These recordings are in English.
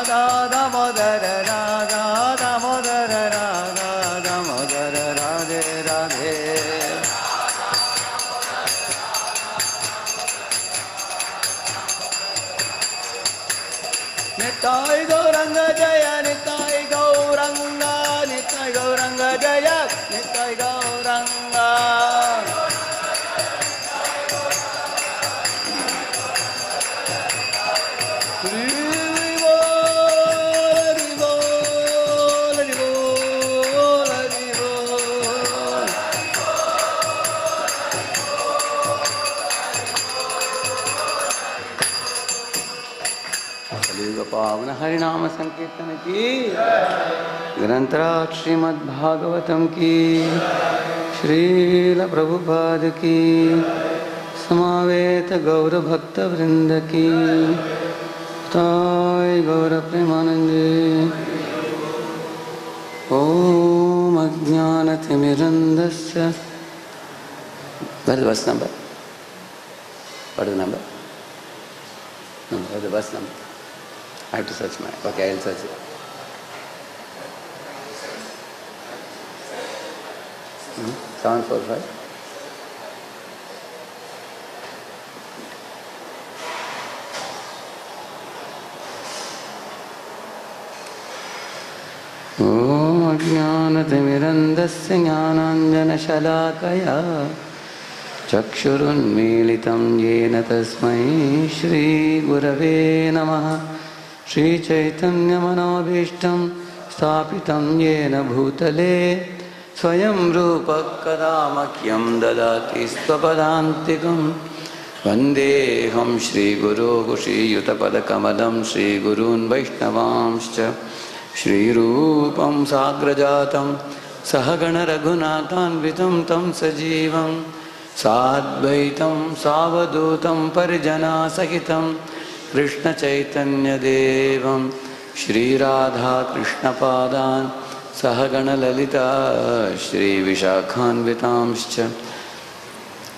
Radha Damodara Radha हरिनाम संकीर्तन की, ग्रंथराज श्रीमद्भागवतम की, श्रील प्रभुपाद की, समावेत गौर भक्त वृंद की, ताय गौर प्रेमानंदे। ओम अज्ञानतिमिरन्धस्य, what is the bus number? What is the number? No, what is the bus number? I have to search my. Okay, I will search it. Hmm? 745. Om Ajnanatimirandasya Jnananjanashalaakaya Chakshurunmilitam Yena Tasmai Shri Gurave Namaha. Shri Chaitanya Manobhishtam Sthapitam Yena Bhutale Swayam Rupa Kadamakyam Dadati Swapadantikam Vandeham Shri Guru Shri Yutapada Kamadam Shri Gurun Vaishnavamscha Shri Rupam Sagrajatam Sahagana Raghunathanvitam Tam Sajivam Sadvaitam Savadutam Parijana Sahitam Krishna Chaitanya Devam Shri Radha Krishna Padan Sahagana Lalita Shri Vishakhanvitamscha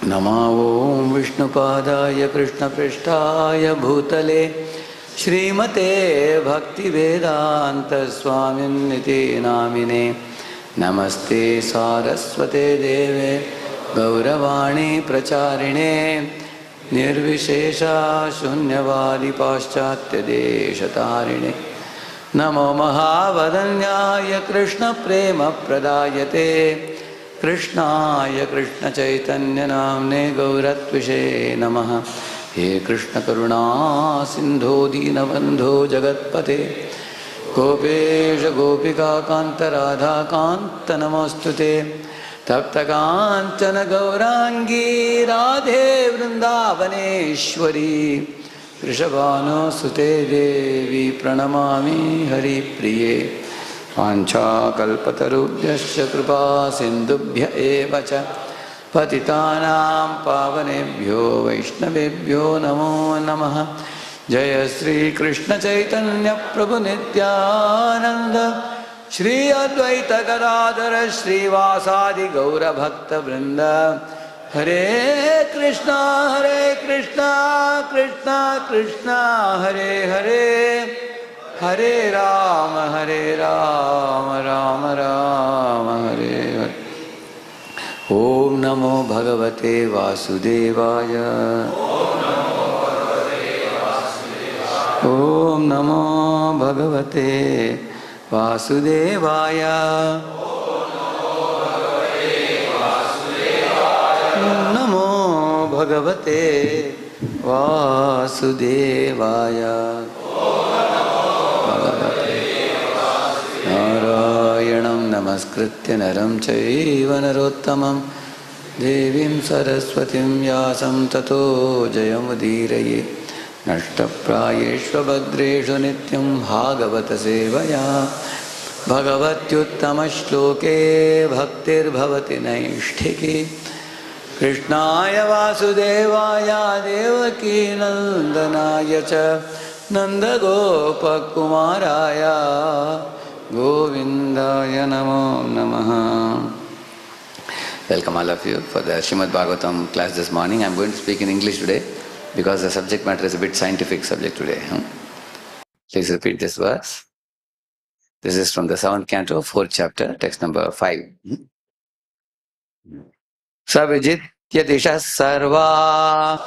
Nama Om Vishnu Padaya Krishna Prishtaya Bhutale Shrimate Bhakti Vedanta Swamin Niti Namine Namaste Saraswate Deve Gauravani Pracharine Nirvishesha Shunyavadi Paschatya Deshatarine Namo Mahavadanyaya Krishna Prema Pradayate Krishnaya Krishna Chaitanya Namne Gauratvishe Namaha. He Krishna Karuna Sindho Dinabandho Jagatpate Gopesha Gopika Kanta Radha Kanta Namostute Tapta Kanchana Gaurangi Radhe Vrindavaneshwari Krishabhano Sute Devi Pranamami Hari Priye Pancha Kalpatarubhyascha Kripa Sindubhya Evacha Patitanam Pavanebhyo Vaishnavebhyo Namo Namaha. Jaya Sri Krishna Chaitanya Prabhu Nityananda Shri Advaita Gadadhara Shri Vasadi Gaura Bhakta Vrinda. Hare Krishna Krishna Krishna Hare Hare, Hare Rama Rama Rama Hare Hare. Om Namo Bhagavate Vasudevaya. Om Namo Bhagavate Vasudevaya. Om Namo Bhagavate Vasudevaya. Narayanam Namaskritya Naram Chaiva Narottamam Devim Saraswatim Vyasam Tato Jayamudiraye Nashtaprayeshva Bhadreshu Nityam Bhagavata Sevaya Bhagavatyuttama Shloke Bhaktir Bhavati Naishtiki Krishnaya Vasudevaya Devaki Nandanaya Cha Nanda Gopa Kumaraya Govindaya Namo Namaha. Welcome all of you for the Srimad Bhagavatam class this morning. I am going to speak in English today because the subject matter is a bit scientific subject today. Please repeat this verse. This is from the 7th canto, 4th chapter, text number 5. Savijitya disha sarva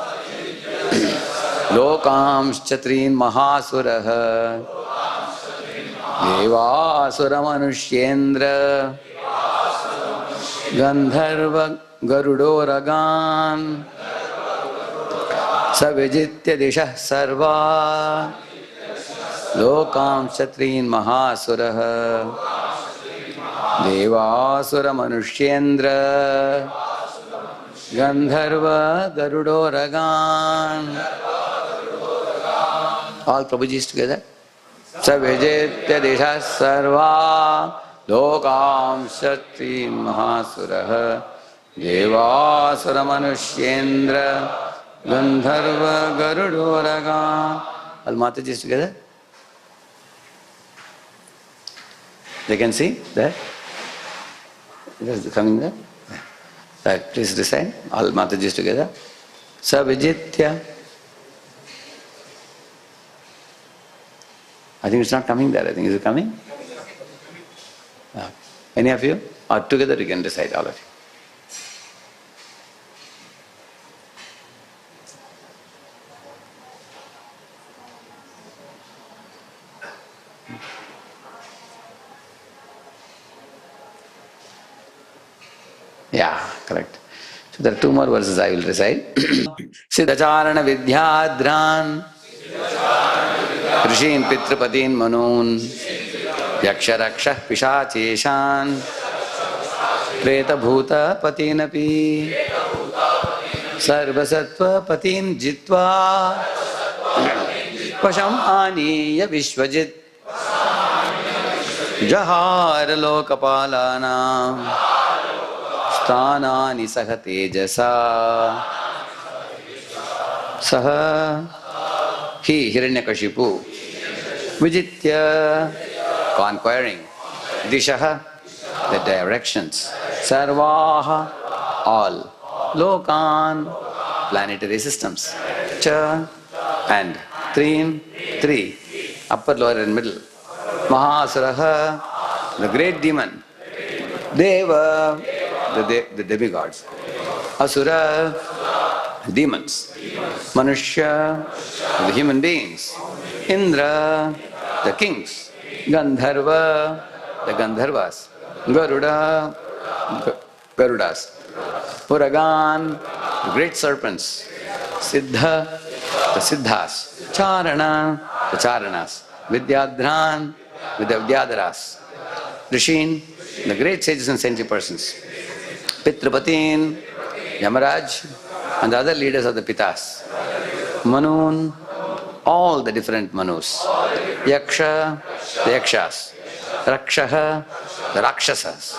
lokamschatrin mahasuraha devasura manushyendra gandharva garudoragan savijitya disha sarva lokamschatrin mahasuraha devasura manushyendra gandharva garudoragan. All Prabhujis together. Savijitya disha sarva lokam shakti mahasuraha devasura manushyendra gandharva garudoraga. All Mataji's together? They can see that? It is coming there? Right, please recite. All Mataji's together. Savijitya. I think it's not coming there. I think, is it coming? Any of you? Or together you can recite, all of you. Yeah, correct. So there are two more verses I will recite. Siddhacharana vidyadran Rishin pitrapatin manon Yaksharaksha pishacheshan Preta bhuta patinapi Sarvasattva patin jitva Pasham aniya vishvajit Jahara lokapalana Sthanani saha tejasa Saha He Hiranyakashipu Vijitya conquering Dishaha the directions Sarvaha all Lokan planetary systems Cha and Trim three upper, lower and middle Mahasuraha the great demon Deva the demigods Asura demons Manushya the human beings Indra the kings Gandharva the Gandharvas Garuda Garudas Puragan the great serpents Siddha the Siddhas Charana the Charanas Vidyadhran with the Vidyadharas Rishin the great sages and saintly persons Pitrapatin Yamaraj and the other leaders of the Pitas Manun all the different Manus Yaksha the Yakshas Rakshaha the Rakshasas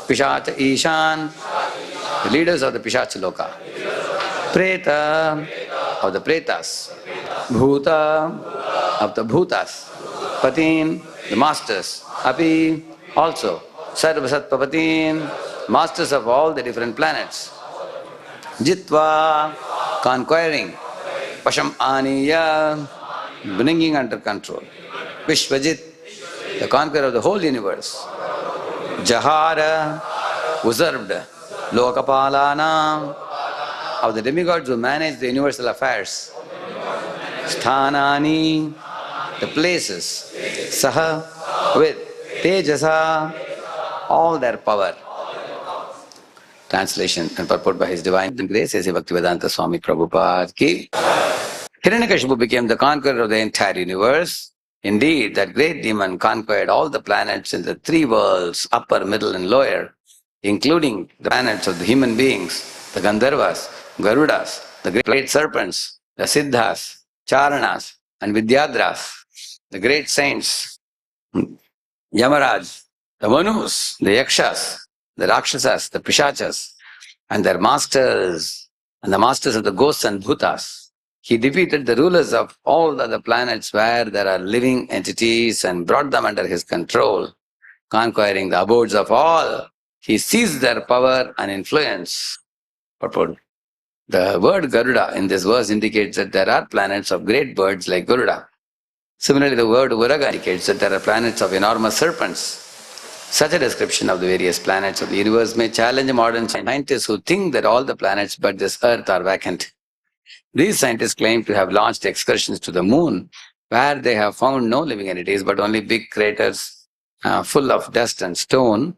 Pishacha Ishan the leaders of the Pishacha Loka Preta of the Pretas Bhuta of the Bhutas Patin the masters Api also Sarvasattva Patin masters of all the different planets Jitva conquering Pasham Aniya bringing under control Vishvajit the conqueror of the whole universe Jahara usurped Lokapalana of the demigods who manage the universal affairs Sthanani the places Saha with Tejasa all their power. Translation and purport by His Divine Grace A.C. Bhaktivedanta Swami Prabhupada ki. Hiranyakashipu became the conqueror of the entire universe. Indeed, that great demon conquered all the planets in the three worlds, upper, middle and lower, including the planets of the human beings, the Gandharvas, Garudas, the great serpents, the Siddhas, Charanas and Vidyadras, the great saints, Yamaraj, the Manus, the Yakshas, the Rakshasas, the Pishachas, and their masters, and the masters of the ghosts and bhutas. He defeated the rulers of all the other planets where there are living entities and brought them under his control, conquering the abodes of all. He seized their power and influence. Purport. The word Garuda in this verse indicates that there are planets of great birds like Garuda. Similarly, the word Uraga indicates that there are planets of enormous serpents. Such a description of the various planets of the universe may challenge modern scientists who think that all the planets but this Earth are vacant. These scientists claim to have launched excursions to the moon, where they have found no living entities but only big craters full of dust and stone,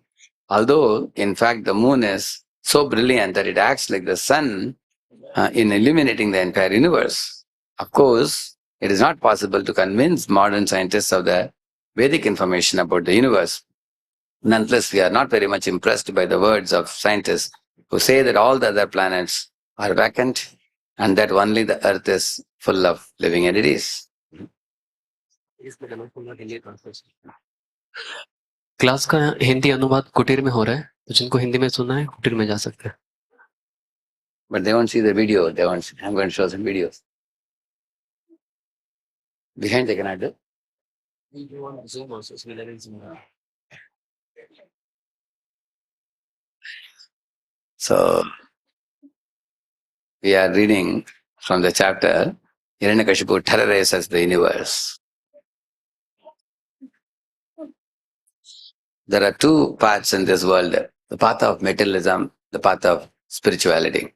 although in fact the moon is so brilliant that it acts like the sun in illuminating the entire universe. Of course, it is not possible to convince modern scientists of the Vedic information about the universe. Nonetheless, we are not very much impressed by the words of scientists who say that all the other planets are vacant and that only the Earth is full of living entities. Class का हिंदी अनुवाद कुटीर में हो रहा है, तो जिनको हिंदी में सुनना है कुटीर में जा सकते हैं. But they won't see the video. They won't. I'm going to show some videos. Behind they cannot do. So we are reading from the chapter Hiranyakashipu terrorizes the universe. There are two paths in this world: the path of materialism, the path of spirituality.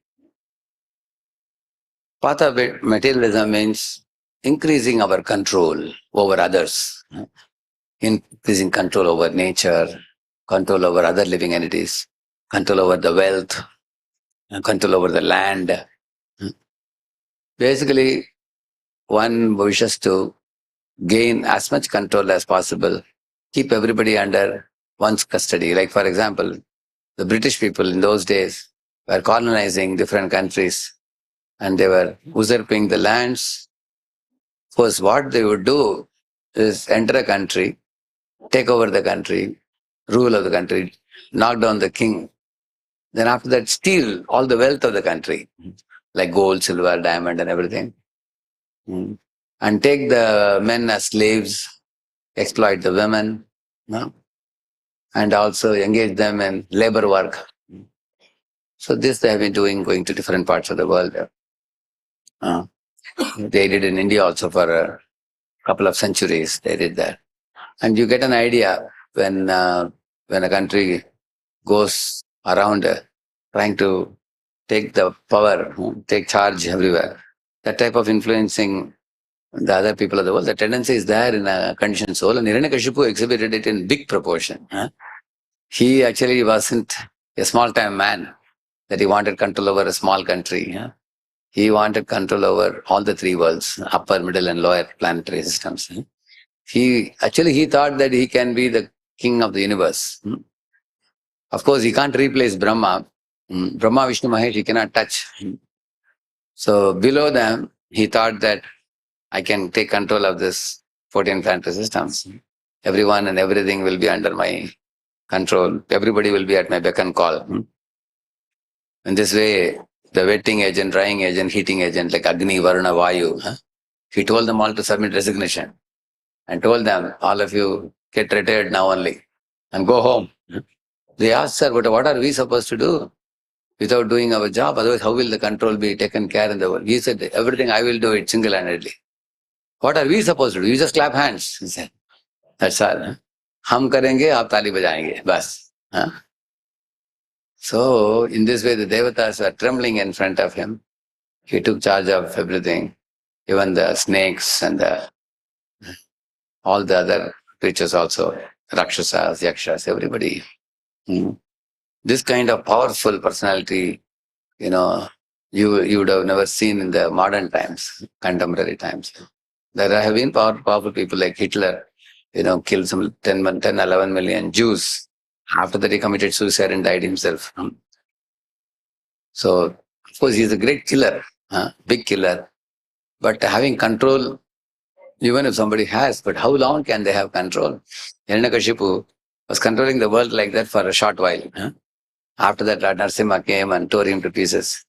Path of materialism means increasing our control over others, increasing control over nature, control over other living entities, control over the wealth, control over the land. Basically, one wishes to gain as much control as possible, keep everybody under one's custody. Like, for example, the British people in those days were colonizing different countries and they were usurping the lands. First, what they would do is enter a country, take over the country, rule of the country, knock down the king. Then after that, steal all the wealth of the country, like gold, silver, diamond and everything. And take the men as slaves, exploit the women, and also engage them in labor work. So this they have been doing, going to different parts of the world. They did in India also for a couple of centuries. They did that. And you get an idea when a country goes around trying to take the power, take charge everywhere. That type of influencing the other people of the world, the tendency is there in a conditioned soul, and Hiranyakashipu exhibited it in big proportion. He actually wasn't a small-time man that he wanted control over a small country. He wanted control over all the three worlds, upper, middle, and lower planetary systems. He thought that he can be the king of the universe. Of course, he can't replace Brahma. Brahma, Vishnu, Mahesh, he cannot touch. So below them, he thought that I can take control of this 14 planetary systems. Everyone and everything will be under my control. Everybody will be at my beck and call. In this way, the wetting agent, drying agent, heating agent like Agni, Varuna, Vayu, he told them all to submit resignation and told them, all of you get retired now only and go home. They asked, sir, but what are we supposed to do without doing our job? Otherwise, how will the control be taken care in the world? He said, everything I will do it single-handedly. What are we supposed to do? You just clap hands, he said. That's all. Hum karenge, aap tali bajayenge. Bas. So, in this way, the devatas were trembling in front of him. He took charge of everything, even the snakes and all the other creatures also, Rakshasas, Yakshas, everybody. This kind of powerful personality, you would have never seen in the modern times, contemporary times. There have been powerful people like Hitler, killed some 11 million Jews. After that, he committed suicide and died himself. So, of course, he's a great killer, big killer. But having control, even if somebody has, but how long can they have control? Hiranyakashipu was controlling the world like that for a short while. After that, Narasimha came and tore him to pieces.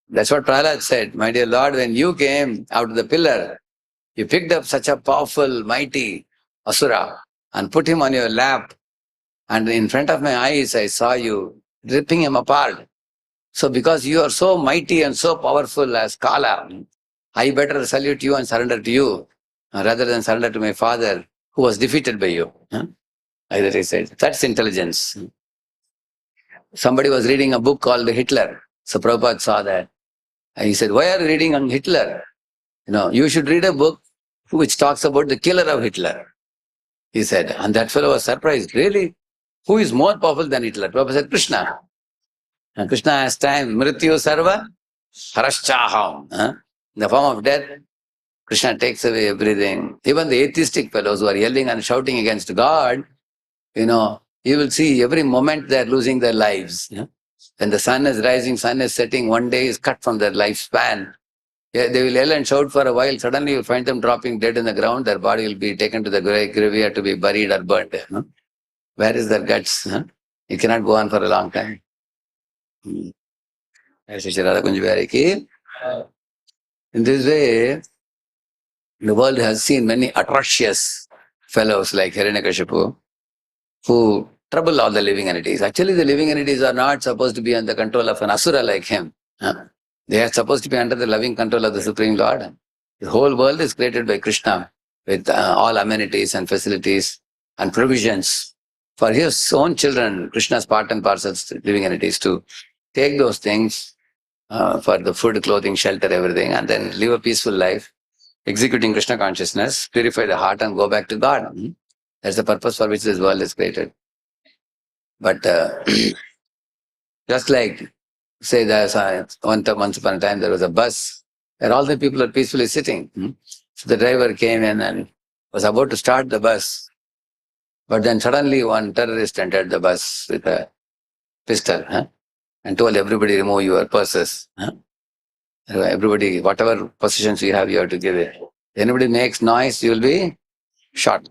That's what Prahlad said. My dear Lord, when you came out of the pillar, you picked up such a powerful, mighty Asura and put him on your lap. And in front of my eyes, I saw you ripping him apart. So because you are so mighty and so powerful as Kala, I better salute you and surrender to you rather than surrender to my father who was defeated by you. Like that he said. That's intelligence. Somebody was reading a book called Hitler. So Prabhupada saw that. And he said, why are you reading on Hitler? You should read a book which talks about the killer of Hitler. He said, and that fellow was surprised. Really? Who is more powerful than Hitler? Prabhupada said, Krishna. And Krishna has time, Mrityu Sarva Harashchaham. In the form of death, Krishna takes away everything. Even the atheistic fellows who are yelling and shouting against God, you will see every moment they are losing their lives. When the sun is rising, sun is setting, one day is cut from their lifespan. Yeah, they will yell and shout for a while. Suddenly you'll find them dropping dead in the ground. Their body will be taken to the graveyard to be buried or burnt. Where is their guts? It cannot go on for a long time. In this way, the world has seen many atrocious fellows like Hiranyakashipu who trouble all the living entities. Actually, the living entities are not supposed to be under the control of an asura like him. They are supposed to be under the loving control of the Supreme Lord. The whole world is created by Krishna with all amenities and facilities and provisions for his own children, Krishna's part and parcels, living entities, to take those things for the food, clothing, shelter, everything, and then live a peaceful life, executing Krishna consciousness, purify the heart and go back to God. That's the purpose for which this world is created. But just like, say, there's once upon a time there was a bus where all the people are peacefully sitting. So the driver came in and was about to start the bus. But then suddenly one terrorist entered the bus with a pistol and told everybody, remove your purses. Everybody, whatever possessions you have, you have to give it. Anybody makes noise, you will be shot.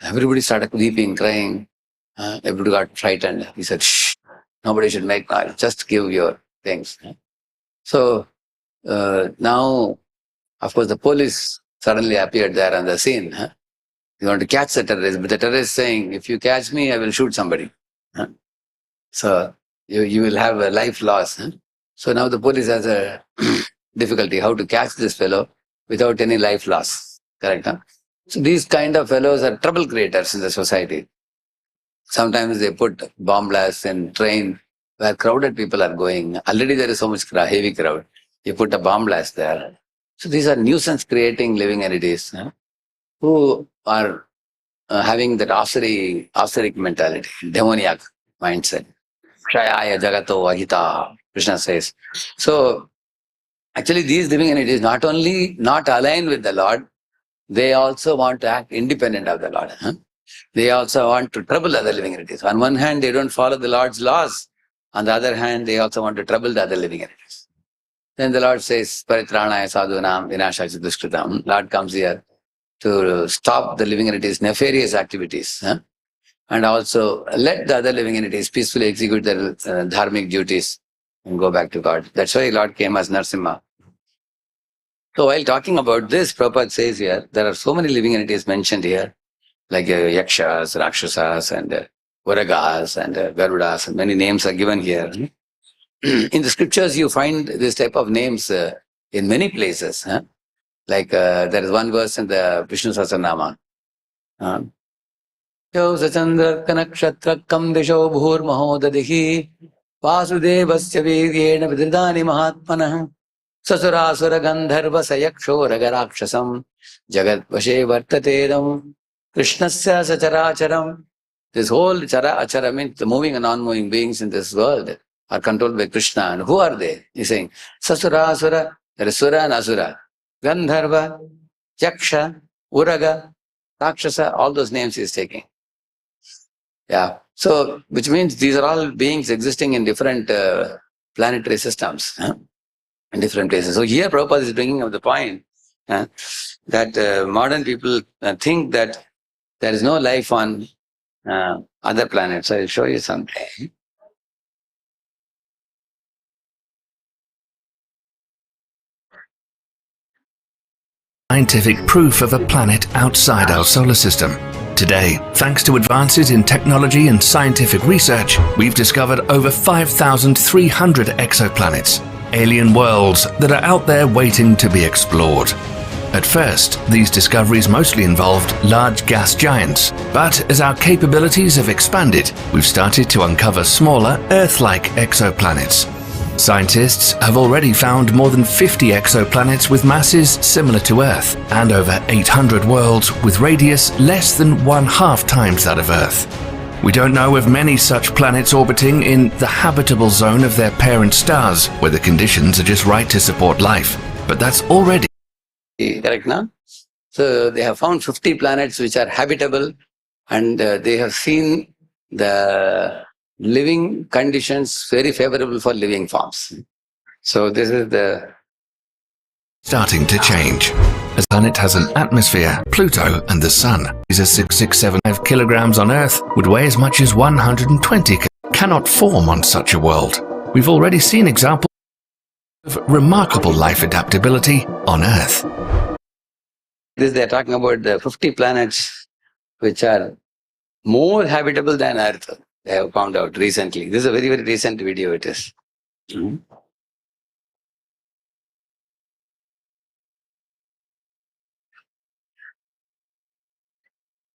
Everybody started weeping, crying. Everybody got frightened. He said, shh, nobody should make noise. Just give your things. So now, of course, the police suddenly appeared there on the scene. You want to catch the terrorist, but the terrorist is saying, if you catch me, I will shoot somebody. So you will have a life loss. So now the police has a difficulty how to catch this fellow without any life loss. Correct? So these kind of fellows are trouble creators in the society. Sometimes they put bomb blasts in train where crowded people are going. Already there is so much heavy crowd. You put a bomb blast there. So these are nuisance creating living entities who are having that austeric mentality, demoniac mindset. Kshayaya jagato ahita, Krishna says. So actually these living entities not only not aligned with the Lord, they also want to act independent of the Lord. They also want to trouble other living entities. On one hand, they don't follow the Lord's laws. On the other hand, they also want to trouble the other living entities. Then the Lord says, Paritranaya sadhunam vinashaya dushkritam. Lord comes here to stop the living entities' nefarious activities. And also let the other living entities peacefully execute their dharmic duties and go back to God. That's why Lord came as Narsimha. So while talking about this, Prabhupada says here, there are so many living entities mentioned here, like Yakshas, Rakshasas, and Uragas, and Garudas, and many names are given here. In the scriptures, you find this type of names in many places. Like there is one verse in the Vishnu Sahasranama. Yo Sachandra Kanakshatra Disho Bhur Mahodadihi Vasudevasya Viryena Vidridani Mahatmanah Sasurasura Gandharva Sayakshora Garakshasam Jagat Vashe Vartatedam Krishnasya Sacharacharam. This whole Chara Achara means the moving and non-moving beings in this world are controlled by Krishna. And who are they? He's saying Sasurasura, there is Sura and Asura, Gandharva, Yaksha, Uraga, Rakshasa, all those names he is taking. Yeah. So, which means these are all beings existing in different planetary systems, in different places. So here Prabhupada is bringing up the point that modern people think that there is no life on other planets. I'll show you something. Scientific proof of a planet outside our solar system. Today, thanks to advances in technology and scientific research, we've discovered over 5,300 exoplanets, alien worlds that are out there waiting to be explored. At first, these discoveries mostly involved large gas giants, but as our capabilities have expanded, we've started to uncover smaller, Earth-like exoplanets. Scientists have already found more than 50 exoplanets with masses similar to Earth, and over 800 worlds with radius less than 1/2 times that of Earth. We don't know of many such planets orbiting in the habitable zone of their parent stars, where the conditions are just right to support life. But that's already correct now? So they have found 50 planets which are habitable, and they have seen the living conditions very favorable for living forms. So this is the starting to change. The planet has an atmosphere. Pluto and the Sun is a 6675 kilograms on Earth, would weigh as much as 120 cannot form on such a world. We've already seen examples of remarkable life adaptability on Earth. This they are talking about the 50 planets which are more habitable than Earth. They have found out recently. This is a very, very recent video it is.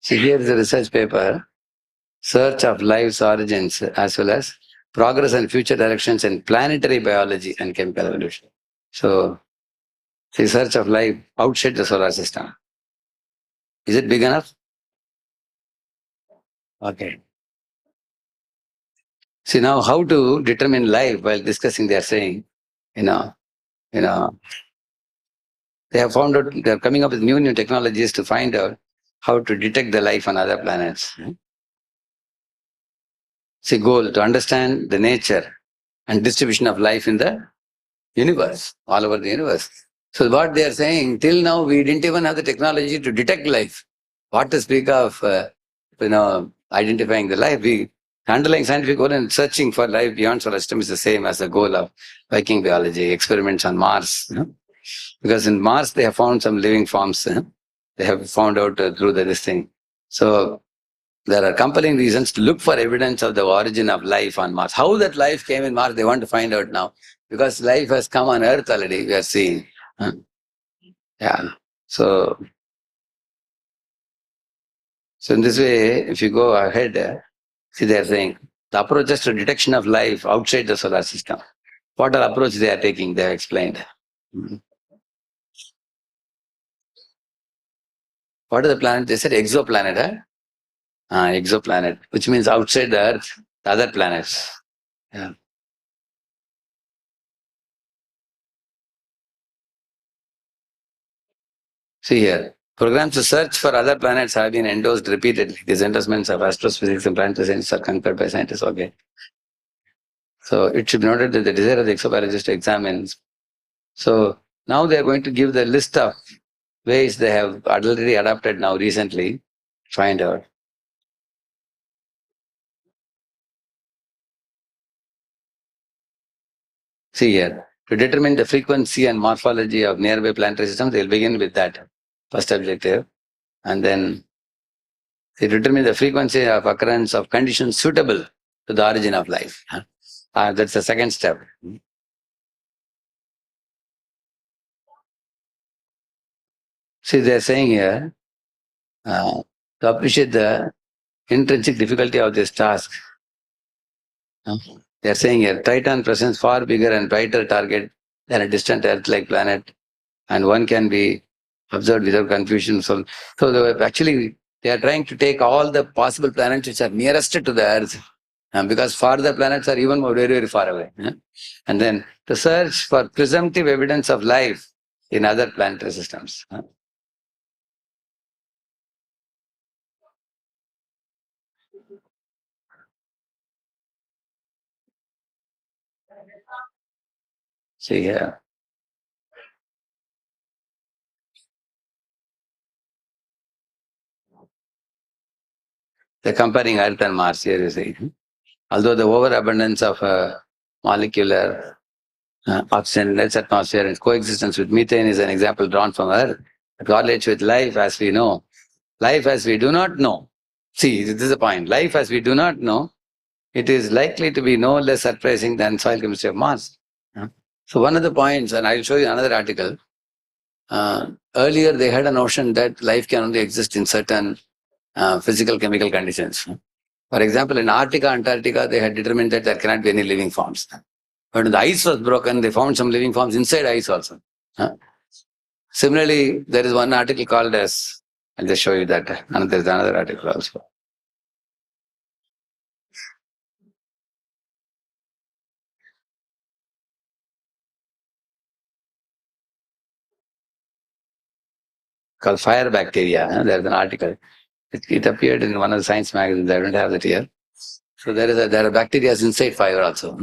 See, here is a research paper, Search of Life's Origins, as well as Progress and Future Directions in Planetary Biology and Chemical Evolution. So, the search of life outside the solar system. Is it big enough? Okay. See now how to determine life while discussing, they are saying, you know, they have found out, they are coming up with new technologies to find out how to detect the life on other planets. See, goal to understand the nature and distribution of life in the universe, all over the universe. So what they are saying, till now we didn't even have the technology to detect life. What to speak of, identifying the life. The underlying scientific goal in searching for life beyond solar system is the same as the goal of Viking biology, experiments on Mars. Because in Mars they have found some living forms. They have found out through this thing. So there are compelling reasons to look for evidence of the origin of life on Mars. How that life came in Mars, they want to find out now. Because life has come on Earth already, we are seeing. Yeah. So in this way, if you go ahead, see they are saying, the approaches to detection of life outside the solar system. What are approach they are taking, they have explained. What is the planet? They said exoplanet. Exoplanet, which means outside the Earth, the other planets. Yeah. See here, programs to search for other planets have been endorsed repeatedly. These endorsements of astrophysics and planetary science are concurred by scientists. Okay. So it should be noted that the desire of the exobiologist to examine. So now they are going to give the list of ways they have already adapted now recently. Find out. See here, to determine the frequency and morphology of nearby planetary systems, they will begin with that first objective. And then they determine the frequency of occurrence of conditions suitable to the origin of life. That's the second step. See, they are saying here, to appreciate the intrinsic difficulty of this task, they are saying here, Titan presents far bigger and brighter target than a distant Earth-like planet, and one can be observed without confusion. So they are trying to take all the possible planets which are nearest to the Earth, because farther planets are even more very, very far away. And then to search for presumptive evidence of life in other planetary systems. See here. They're comparing Earth and Mars here, you see. Although the overabundance of molecular oxygen in Earth's atmosphere and coexistence with methane is an example drawn from Earth, it correlates with life as we know. Life as we do not know. See, this is the point. Life as we do not know, it is likely to be no less surprising than soil chemistry of Mars. So one of the points, and I'll show you another article, earlier they had a notion that life can only exist in certain physical chemical conditions. For example, in Arctica, Antarctica, they had determined that there cannot be any living forms. But when the ice was broken, they found some living forms inside ice also. Similarly, there is one article called as, I'll just show you that. And there's another article also. Called fire bacteria. There's an article. It appeared in one of the science magazines. I don't have it here. So there are bacteria inside fire also,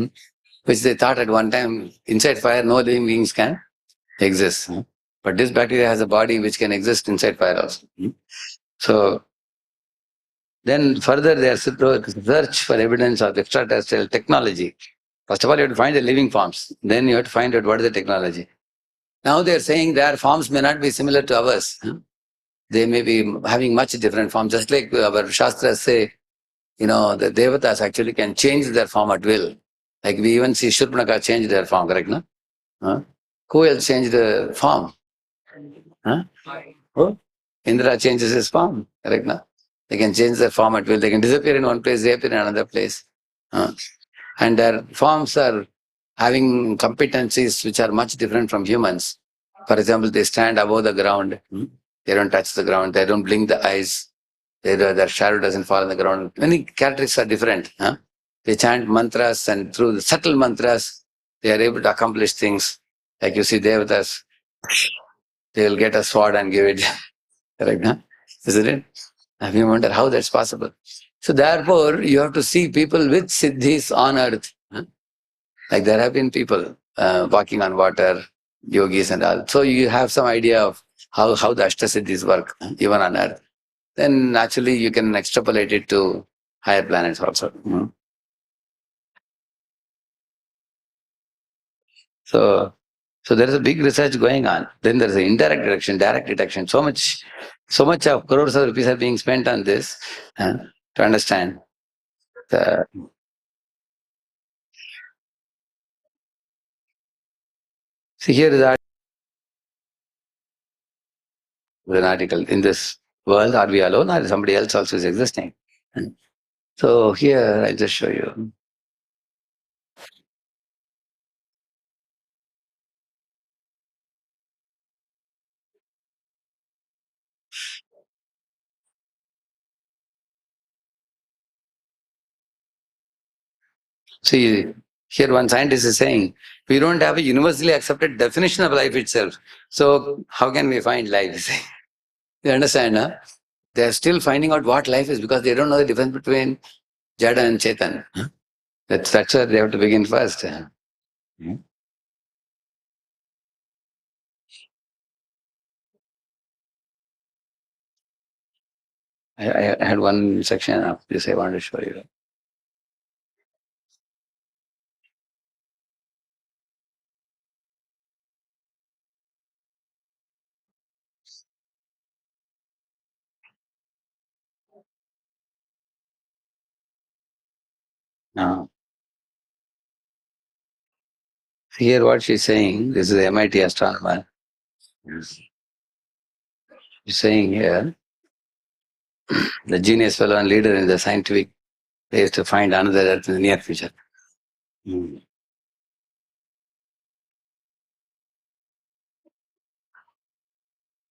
which they thought at one time inside fire no living beings can exist. But this bacteria has a body which can exist inside fire also. So then further they are search for evidence of extraterrestrial technology. First of all, you have to find the living forms. Then you have to find out what is the technology. Now they are saying their forms may not be similar to ours. They may be having much different forms. Just like our Shastras say, the Devatas actually can change their form at will. Like we even see Shurpanaka change their form, correct? No? Who else changed the form? Who? Indra changes his form, correct? No? They can change their form at will. They can disappear in one place, they appear in another place. And their forms are having competencies which are much different from humans. For example, they stand above the ground. They don't touch the ground. They don't blink the eyes. Their shadow doesn't fall on the ground. Many characteristics are different. They chant mantras, and through the subtle mantras, they are able to accomplish things. Like you see Devatas, they will get a sword and give it. Correct? Isn't it? Have you wondered how that's possible? So therefore, you have to see people with siddhis on earth. Like there have been people walking on water, yogis and all. So you have some idea of how the Ashtasiddhis work, even on earth. Then naturally you can extrapolate it to higher planets also. So there is a big research going on. Then there is an indirect detection, direct detection. So much of crores of rupees are being spent on this to understand. See, here is an article. In this world, are we alone or somebody else also is existing? So here, I'll just show you. See, here one scientist is saying, we don't have a universally accepted definition of life itself. So how can we find life? You understand, huh? They are still finding out what life is because they don't know the difference between Jada and Chetan. That's where they have to begin first. I had one section of this I wanted to show you. Now, here what she's saying, this is the MIT astronomer. She's saying here, the genius fellow and leader in the scientific race to find another Earth in the near future.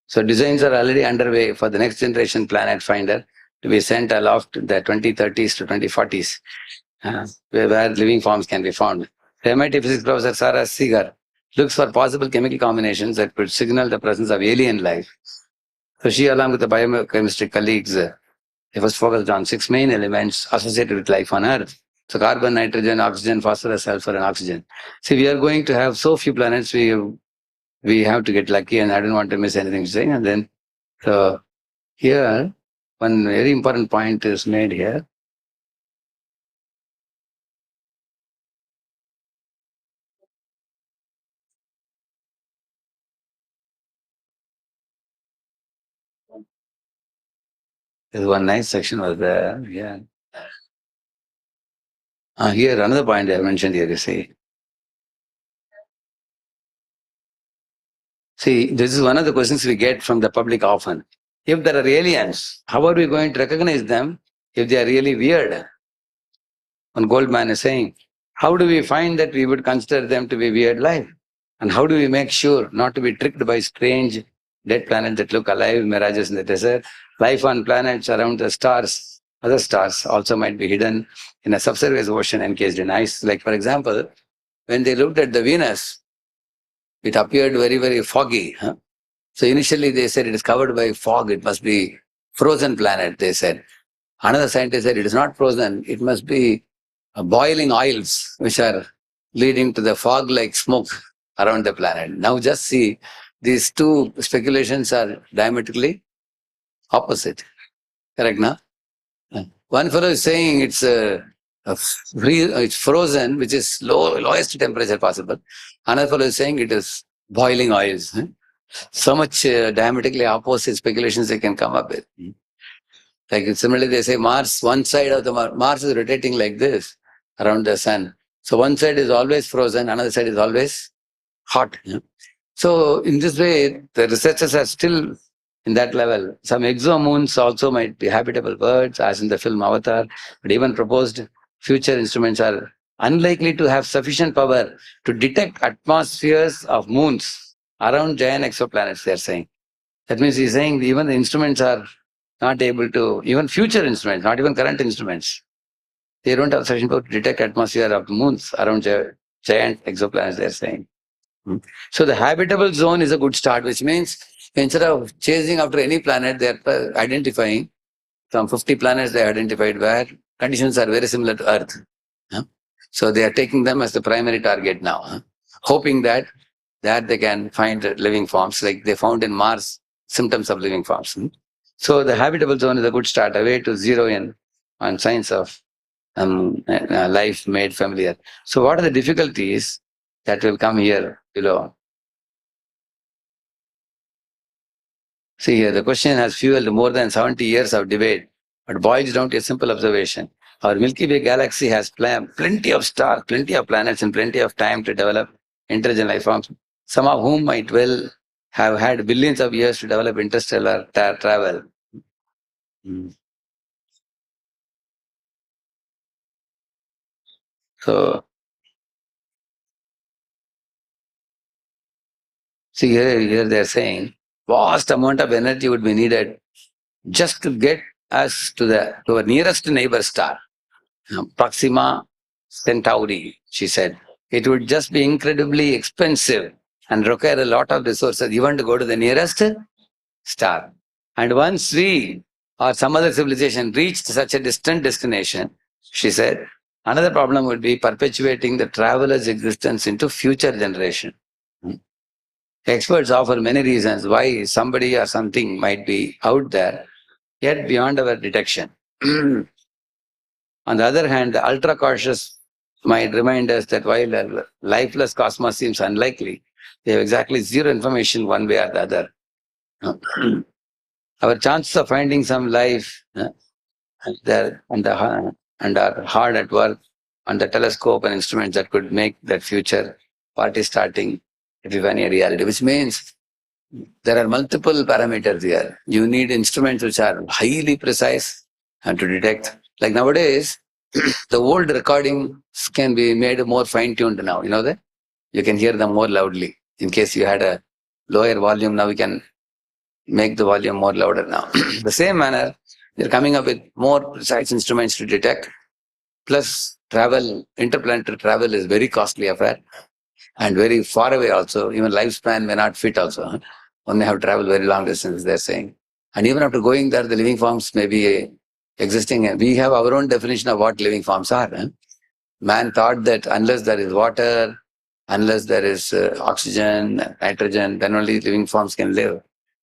So designs are already underway for the next generation planet finder to be sent aloft the 2030s to 2040s, where living forms can be found. The MIT physics professor Sarah Seeger looks for possible chemical combinations that could signal the presence of alien life. So she, along with the biochemistry colleagues, they first focused on 6 main elements associated with life on Earth. So carbon, nitrogen, oxygen, phosphorus, sulfur, and oxygen. See, we are going to have so few planets, we have to get lucky, and I don't want to miss anything to say. And then, so here, one very important point is made here. There's one nice section was there. Yeah. Here, another point I mentioned here, you see. See, this is one of the questions we get from the public often. If there are aliens, how are we going to recognize them if they are really weird? One Goldman is saying, how do we find that we would consider them to be weird life? And how do we make sure not to be tricked by strange dead planets that look alive, mirages in the desert? Life on planets around the stars, other stars also might be hidden in a subsurface ocean encased in ice. Like, for example, when they looked at the Venus, it appeared very, very foggy. So initially they said it is covered by fog, it must be frozen planet, they said. Another scientist said it is not frozen, it must be boiling oils which are leading to the fog-like smoke around the planet. Now just see, these two speculations are diametrically opposite. Correct, na? One fellow is saying it's it's frozen, which is lowest temperature possible. Another fellow is saying it is boiling oils. So much diametrically opposite speculations they can come up with. Like similarly, they say Mars, one side of the Mars is rotating like this around the sun. So one side is always frozen, another side is always hot. So in this way, the researchers are still in that level. Some exomoons also might be habitable worlds, as in the film Avatar, but even proposed future instruments are unlikely to have sufficient power to detect atmospheres of moons around giant exoplanets, they are saying. That means he's saying even the instruments are not able to, even future instruments, not even current instruments, they don't have sufficient power to detect atmosphere of moons around giant exoplanets, they're saying. So the habitable zone is a good start, which means instead of chasing after any planet, they're identifying some 50 planets they identified where conditions are very similar to Earth. So they are taking them as the primary target now, hoping that they can find living forms like they found in Mars symptoms of living forms. So the habitable zone is a good start, a way to zero in on signs of life made familiar. So what are the difficulties that will come here below? See here, the question has fueled more than 70 years of debate, but boils down to a simple observation. Our Milky Way galaxy has plenty of stars, plenty of planets, and plenty of time to develop intelligent life forms, some of whom might well have had billions of years to develop interstellar travel. So, see here they're saying vast amount of energy would be needed just to get us to our nearest neighbor star, Proxima Centauri, she said. It would just be incredibly expensive and require a lot of resources even to go to the nearest star. And once we or some other civilization reached such a distant destination, she said, another problem would be perpetuating the traveler's existence into future generation. Experts offer many reasons why somebody or something might be out there, yet beyond our detection. On the other hand, the ultra cautious might remind us that while a lifeless cosmos seems unlikely, they have exactly zero information one way or the other. Our chances of finding some life and are hard at work on the telescope and instruments that could make that future party starting epiphany a reality, which means there are multiple parameters here. You need instruments which are highly precise and to detect. Like nowadays, the old recordings can be made more fine-tuned now. You know that? You can hear them more loudly. In case you had a lower volume, now we can make the volume more louder now. The same manner, they're coming up with more precise instruments to detect. Plus, interplanetary travel is very costly affair and very far away also. Even lifespan may not fit also. One may have traveled very long distance, they're saying. And even after going there, the living forms may be existing. We have our own definition of what living forms are. Man thought that unless there is water, unless there is oxygen, nitrogen, then only living forms can live.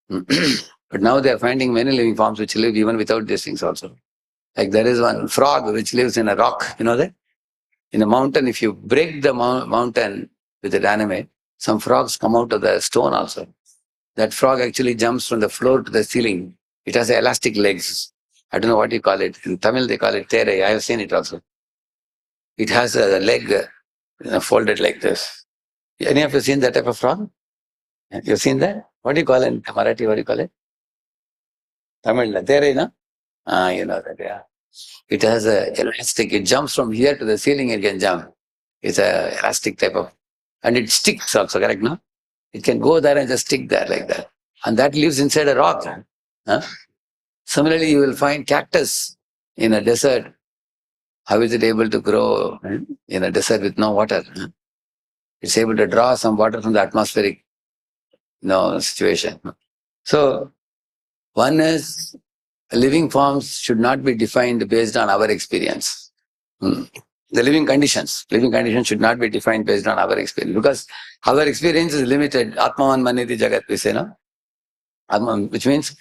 But now they are finding many living forms which live even without these things also. Like there is one frog which lives in a rock, you know that? In a mountain, if you break the mountain with a dynamite, some frogs come out of the stone also. That frog actually jumps from the floor to the ceiling. It has elastic legs. I don't know what you call it. In Tamil, they call it tere. I have seen it also. It has a leg folded like this. Any of you seen that type of frog? You've seen that? What do you call it in Marathi? What do you call it? Tamil, tere, no? You know that, yeah. It has a elastic. It jumps from here to the ceiling. It can jump. It's a elastic type of, and it sticks also. Correct, no? It can go there and just stick there like that, and that lives inside a rock. Similarly, you will find cactus in a desert. How is it able to grow in a desert with no water? It's able to draw some water from the atmospheric, situation. So, one is living forms should not be defined based on our experience. The living conditions. Living conditions should not be defined based on our experience, because our experience is limited. Atmavan maniti jagat, we say, no? Atman, which means,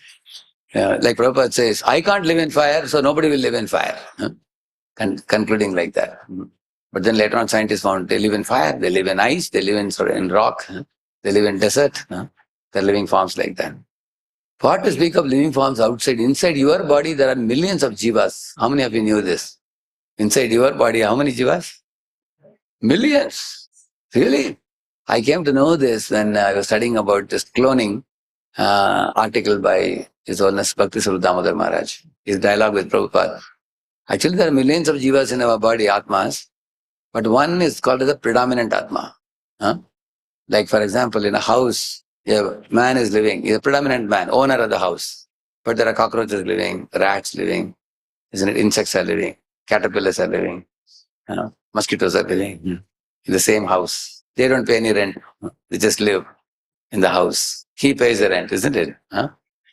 like Prabhupada says, I can't live in fire, so nobody will live in fire. Huh? Concluding like that. But then later on, scientists found they live in fire, they live in ice, they live in rock, huh? They live in desert. Huh? They're living forms like that. What to speak of living forms outside? Inside your body, there are millions of jivas. How many of you knew this? Inside your body, how many jivas? Millions. Really? I came to know this when I was studying about this cloning article by His Holiness Bhakti Swarup Damodar Maharaj. His dialogue with Prabhupada. Actually, there are millions of jivas in our body, atmas, but one is called as a predominant atma. Huh? Like, for example, in a house, a man is living, he's a predominant man, owner of the house. But there are cockroaches living, rats living, isn't it? Insects are living, caterpillars are living, mosquitoes are living in the same house. They don't pay any rent. They just live in the house. He pays the rent, isn't it?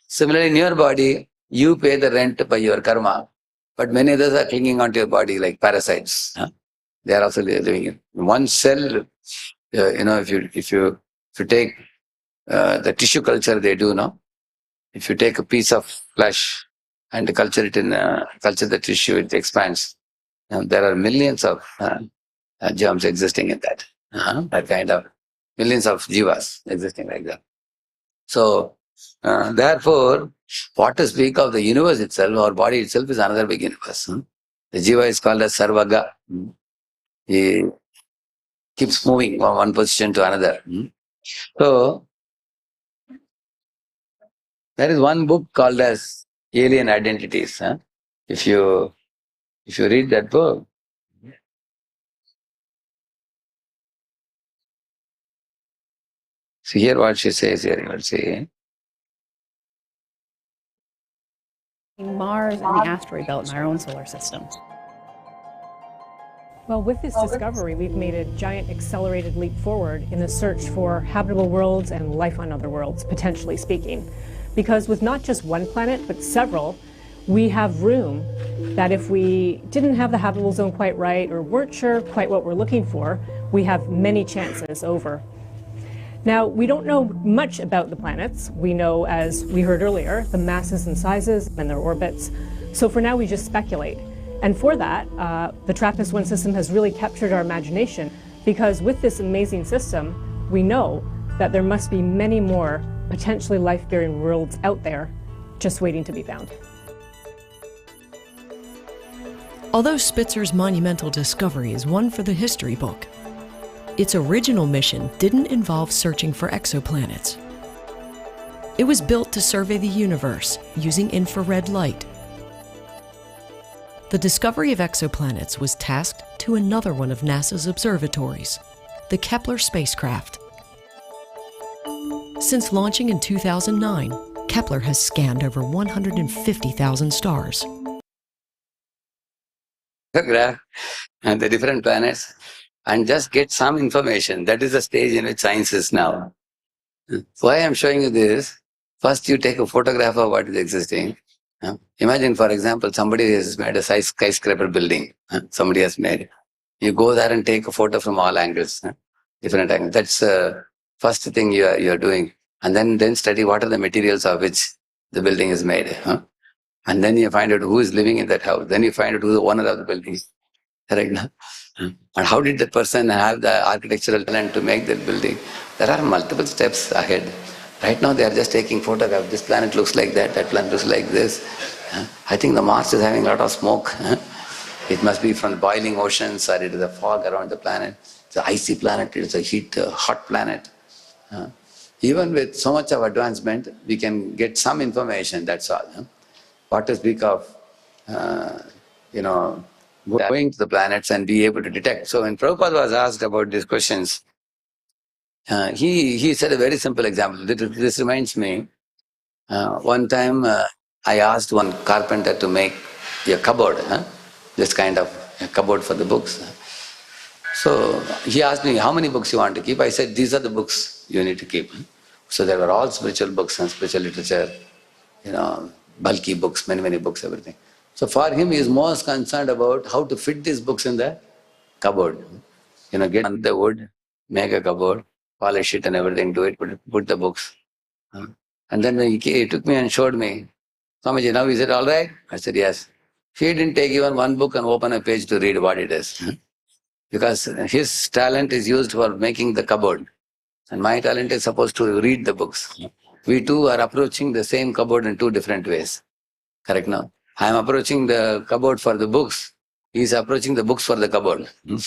Similarly, in your body, you pay the rent by your karma, but many others are clinging onto your body like parasites. They are also living in one cell. If you take the tissue culture, they do, no? If you take a piece of flesh and culture it in culture the tissue, it expands. There are millions of germs existing in that. That kind of millions of jivas existing like that. So, therefore, what to speak of the universe itself, our body itself is another big universe. The jiva is called as sarvaga. He keeps moving from one position to another. So, there is one book called as Alien Identities. If you read that book, see here what she says here. You will see. Mars and the asteroid belt in our own solar system. Well, with this discovery, we've made a giant accelerated leap forward in the search for habitable worlds and life on other worlds, potentially speaking. Because with not just one planet, but several, we have room that if we didn't have the habitable zone quite right or weren't sure quite what we're looking for, we have many chances over. Now, we don't know much about the planets. We know, as we heard earlier, the masses and sizes and their orbits. So for now, we just speculate. And for that, the TRAPPIST-1 system has really captured our imagination, because with this amazing system, we know that there must be many more potentially life-bearing worlds out there just waiting to be found. Although Spitzer's monumental discovery is one for the history book, its original mission didn't involve searching for exoplanets. It was built to survey the universe using infrared light. The discovery of exoplanets was tasked to another one of NASA's observatories, the Kepler spacecraft. Since launching in 2009, Kepler has scanned over 150,000 stars. And the different planets, and just get some information. That is the stage in which science is now. Why I'm showing you this, first you take a photograph of what is existing. Imagine, for example, somebody has made a skyscraper building. Somebody has made. You go there and take a photo from all angles, different angles. That's the first thing you are doing. And then study what are the materials of which the building is made. And then you find out who is living in that house. Then you find out who is the owner of the building. Correct? And how did that person have the architectural talent to make that building? There are multiple steps ahead. Right now they are just taking photographs. This planet looks like that planet looks like this. I think the Mars is having a lot of smoke. It must be from the boiling oceans, or it is a fog around the planet. It's an icy planet, it's a hot planet. Even with so much of advancement, we can get some information, that's all. What to speak of, going to the planets and be able to detect. So when Prabhupada was asked about these questions, he said a very simple example. This reminds me, one time I asked one carpenter to make a cupboard, this kind of a cupboard for the books. So he asked me, how many books you want to keep? I said, these are the books you need to keep. So there were all spiritual books and spiritual literature, bulky books, many books, everything. So for him, he is most concerned about how to fit these books in the cupboard. Get on the wood, make a cupboard, polish it and everything, do it, put the books. And then he took me and showed me, Swamiji, now is it all right? I said, yes. He didn't take even one book and open a page to read what it is. Because his talent is used for making the cupboard. And my talent is supposed to read the books. We two are approaching the same cupboard in two different ways. Correct now? I am approaching the cupboard for the books. He is approaching the books for the cupboard. You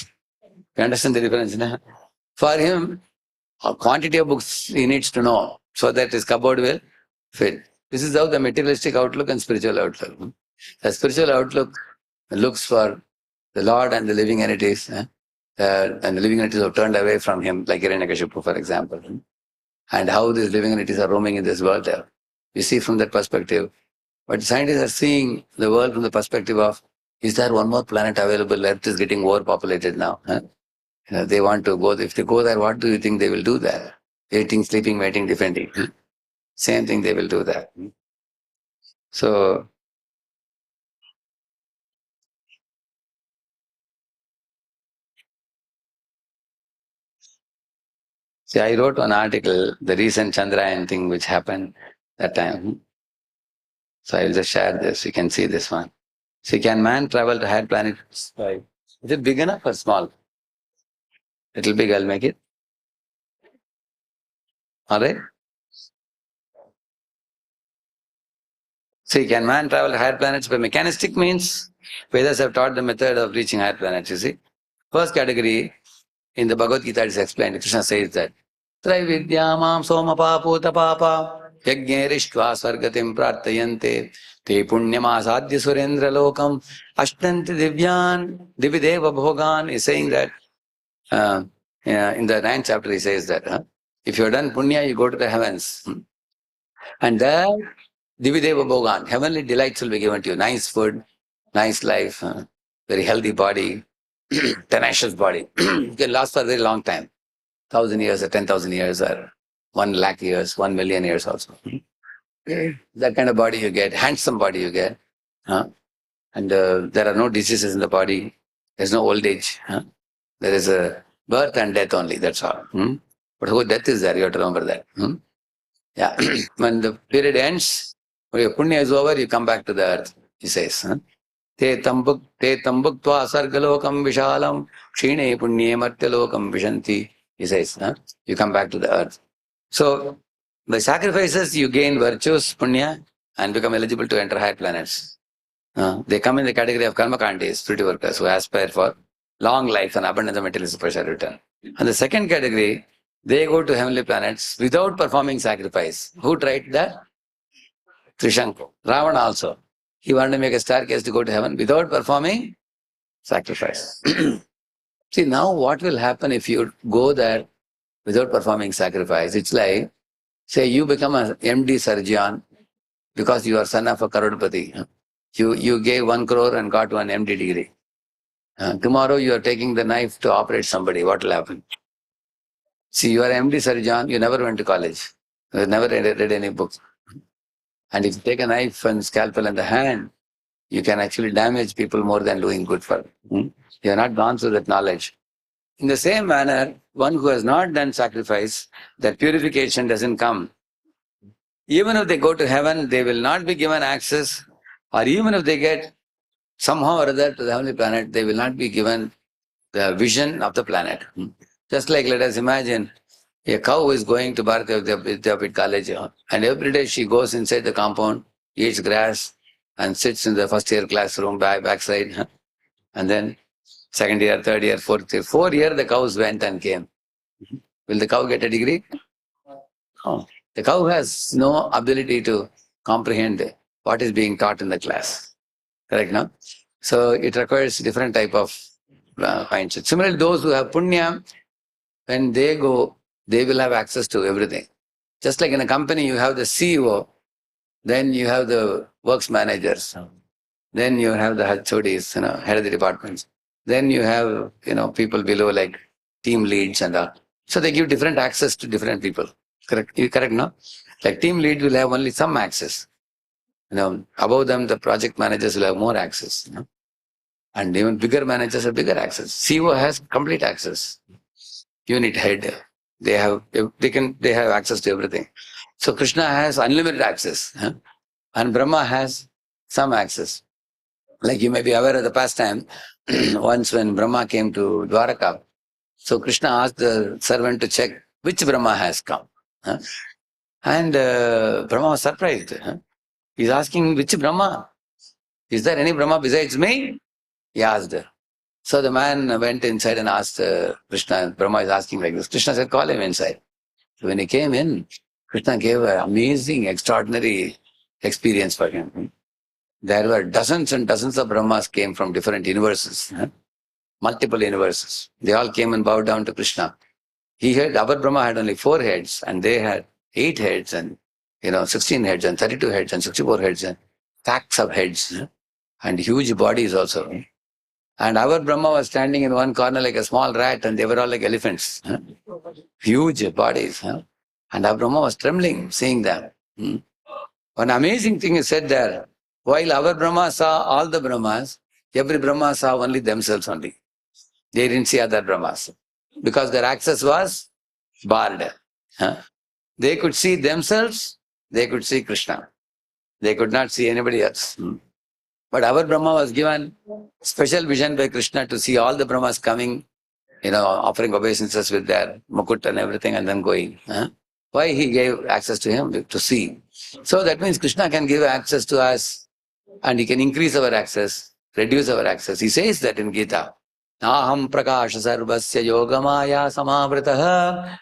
understand the difference? No? For him, a quantity of books he needs to know so that his cupboard will fit. This is how the materialistic outlook and spiritual outlook. The spiritual outlook looks for the Lord and the living entities, and the living entities have turned away from him, like Hiranyakashipu, for example. And how these living entities are roaming in this world. You see from that perspective. But scientists are seeing the world from the perspective of, is there one more planet available? Earth is getting overpopulated now. They want to go. If they go there, what do you think they will do there? Eating, sleeping, waiting, defending. Same thing they will do there. So, see, I wrote one article, the recent Chandrayaan thing which happened that time. So I will just share this. You can see this one. See, can man travel to higher planets? Is it big enough or small? Little big, I'll make it. All right? See, can man travel to higher planets by mechanistic means? Vedas have taught the method of reaching higher planets, you see. First category, in the Bhagavad Gita it is explained. Krishna says that, Traividyamam somapa puta papa yajñerishva sargatim prartayante te punyamasādya surendra lokam ashtanti divyan divideva bhogan. He is saying that, in the 9th chapter he says that, if you have done punya, you go to the heavens. And there, Divideva Bhogan, heavenly delights will be given to you. Nice food, nice life, very healthy body, tenacious body. You can last for a very long time. 1,000 years or 10,000 years or 1 lakh years, 1 million years also. That kind of body you get, handsome body you get. And there are no diseases in the body. There's no old age. There is a birth and death only, that's all. But who death is there, you have to remember that. Yeah. When the period ends, when your punya is over, you come back to the earth, he says. Te tambuktva sargalokam vishalam kshine punye martyalokam vishanti, he says. You come back to the earth. So, by sacrifices, you gain virtues, punya, and become eligible to enter higher planets. They come in the category of karmakandis, spiritual workers, who aspire for long life and abundance of material spiritual return. And the second category, they go to heavenly planets without performing sacrifice. Who tried that? Trishanku. Ravana also. He wanted to make a staircase to go to heaven without performing sacrifice. See, now what will happen if you go there without performing sacrifice? It's like, say you become an MD surgeon because you are son of a Karodpati. You gave 1 crore and got one MD degree. Tomorrow you are taking the knife to operate somebody. What will happen? See, you are MD surgeon, you never went to college. You never read any books. And if you take a knife and scalpel in the hand, you can actually damage people more than doing good for them. You have not gone through that knowledge. In the same manner, one who has not done sacrifice, that purification doesn't come. Even if they go to heaven, they will not be given access, or even if they get somehow or other to the heavenly planet, they will not be given the vision of the planet. Just like, let us imagine, a cow is going to Bharatiya Vidyapit College, and every day she goes inside the compound, eats grass, and sits in the first year classroom backside, and then second year, third year, fourth year. 4 years the cows went and came. Will the cow get a degree? No. The cow has no ability to comprehend what is being taught in the class. Correct, no? So it requires different type of mindset. Similarly, those who have punya, when they go, they will have access to everything. Just like in a company, you have the CEO, then you have the works managers, then you have the HODs, head of the departments. Then you have, people below like team leads and all. So they give different access to different people. Correct? You correct, no? Like team lead will have only some access. Above them, the project managers will have more access. And even bigger managers have bigger access. CEO has complete access. Unit head, they have access to everything. So Krishna has unlimited access, and Brahma has some access. Like you may be aware of the past time, once when Brahma came to Dwaraka, so Krishna asked the servant to check which Brahma has come. And Brahma was surprised. He's asking, which Brahma? Is there any Brahma besides me? He asked. So the man went inside and asked Krishna, Brahma is asking like this. Krishna said, call him inside. So when he came in, Krishna gave an amazing, extraordinary experience for him. There were dozens and dozens of Brahmas came from different universes, multiple universes. They all came and bowed down to Krishna. Our Brahma had only 4 heads, and they had 8 heads, and 16 heads, and 32 heads, and 64 heads, and stacks of heads, and huge bodies also. And our Brahma was standing in one corner like a small rat, and they were all like elephants. Huge bodies. And our Brahma was trembling, seeing them. One amazing thing is said there. While our Brahma saw all the Brahmas, every Brahma saw only themselves only. They didn't see other Brahmas. Because their access was barred. They could see themselves, they could see Krishna. They could not see anybody else. But our Brahma was given special vision by Krishna to see all the Brahmas coming, offering obeisances with their mukut and everything and then going. Why he gave access to him? To see. So that means Krishna can give access to us and he can increase our access, reduce our access. He says that in Gita. Naham prakasha sarvasya yogamaya samavritah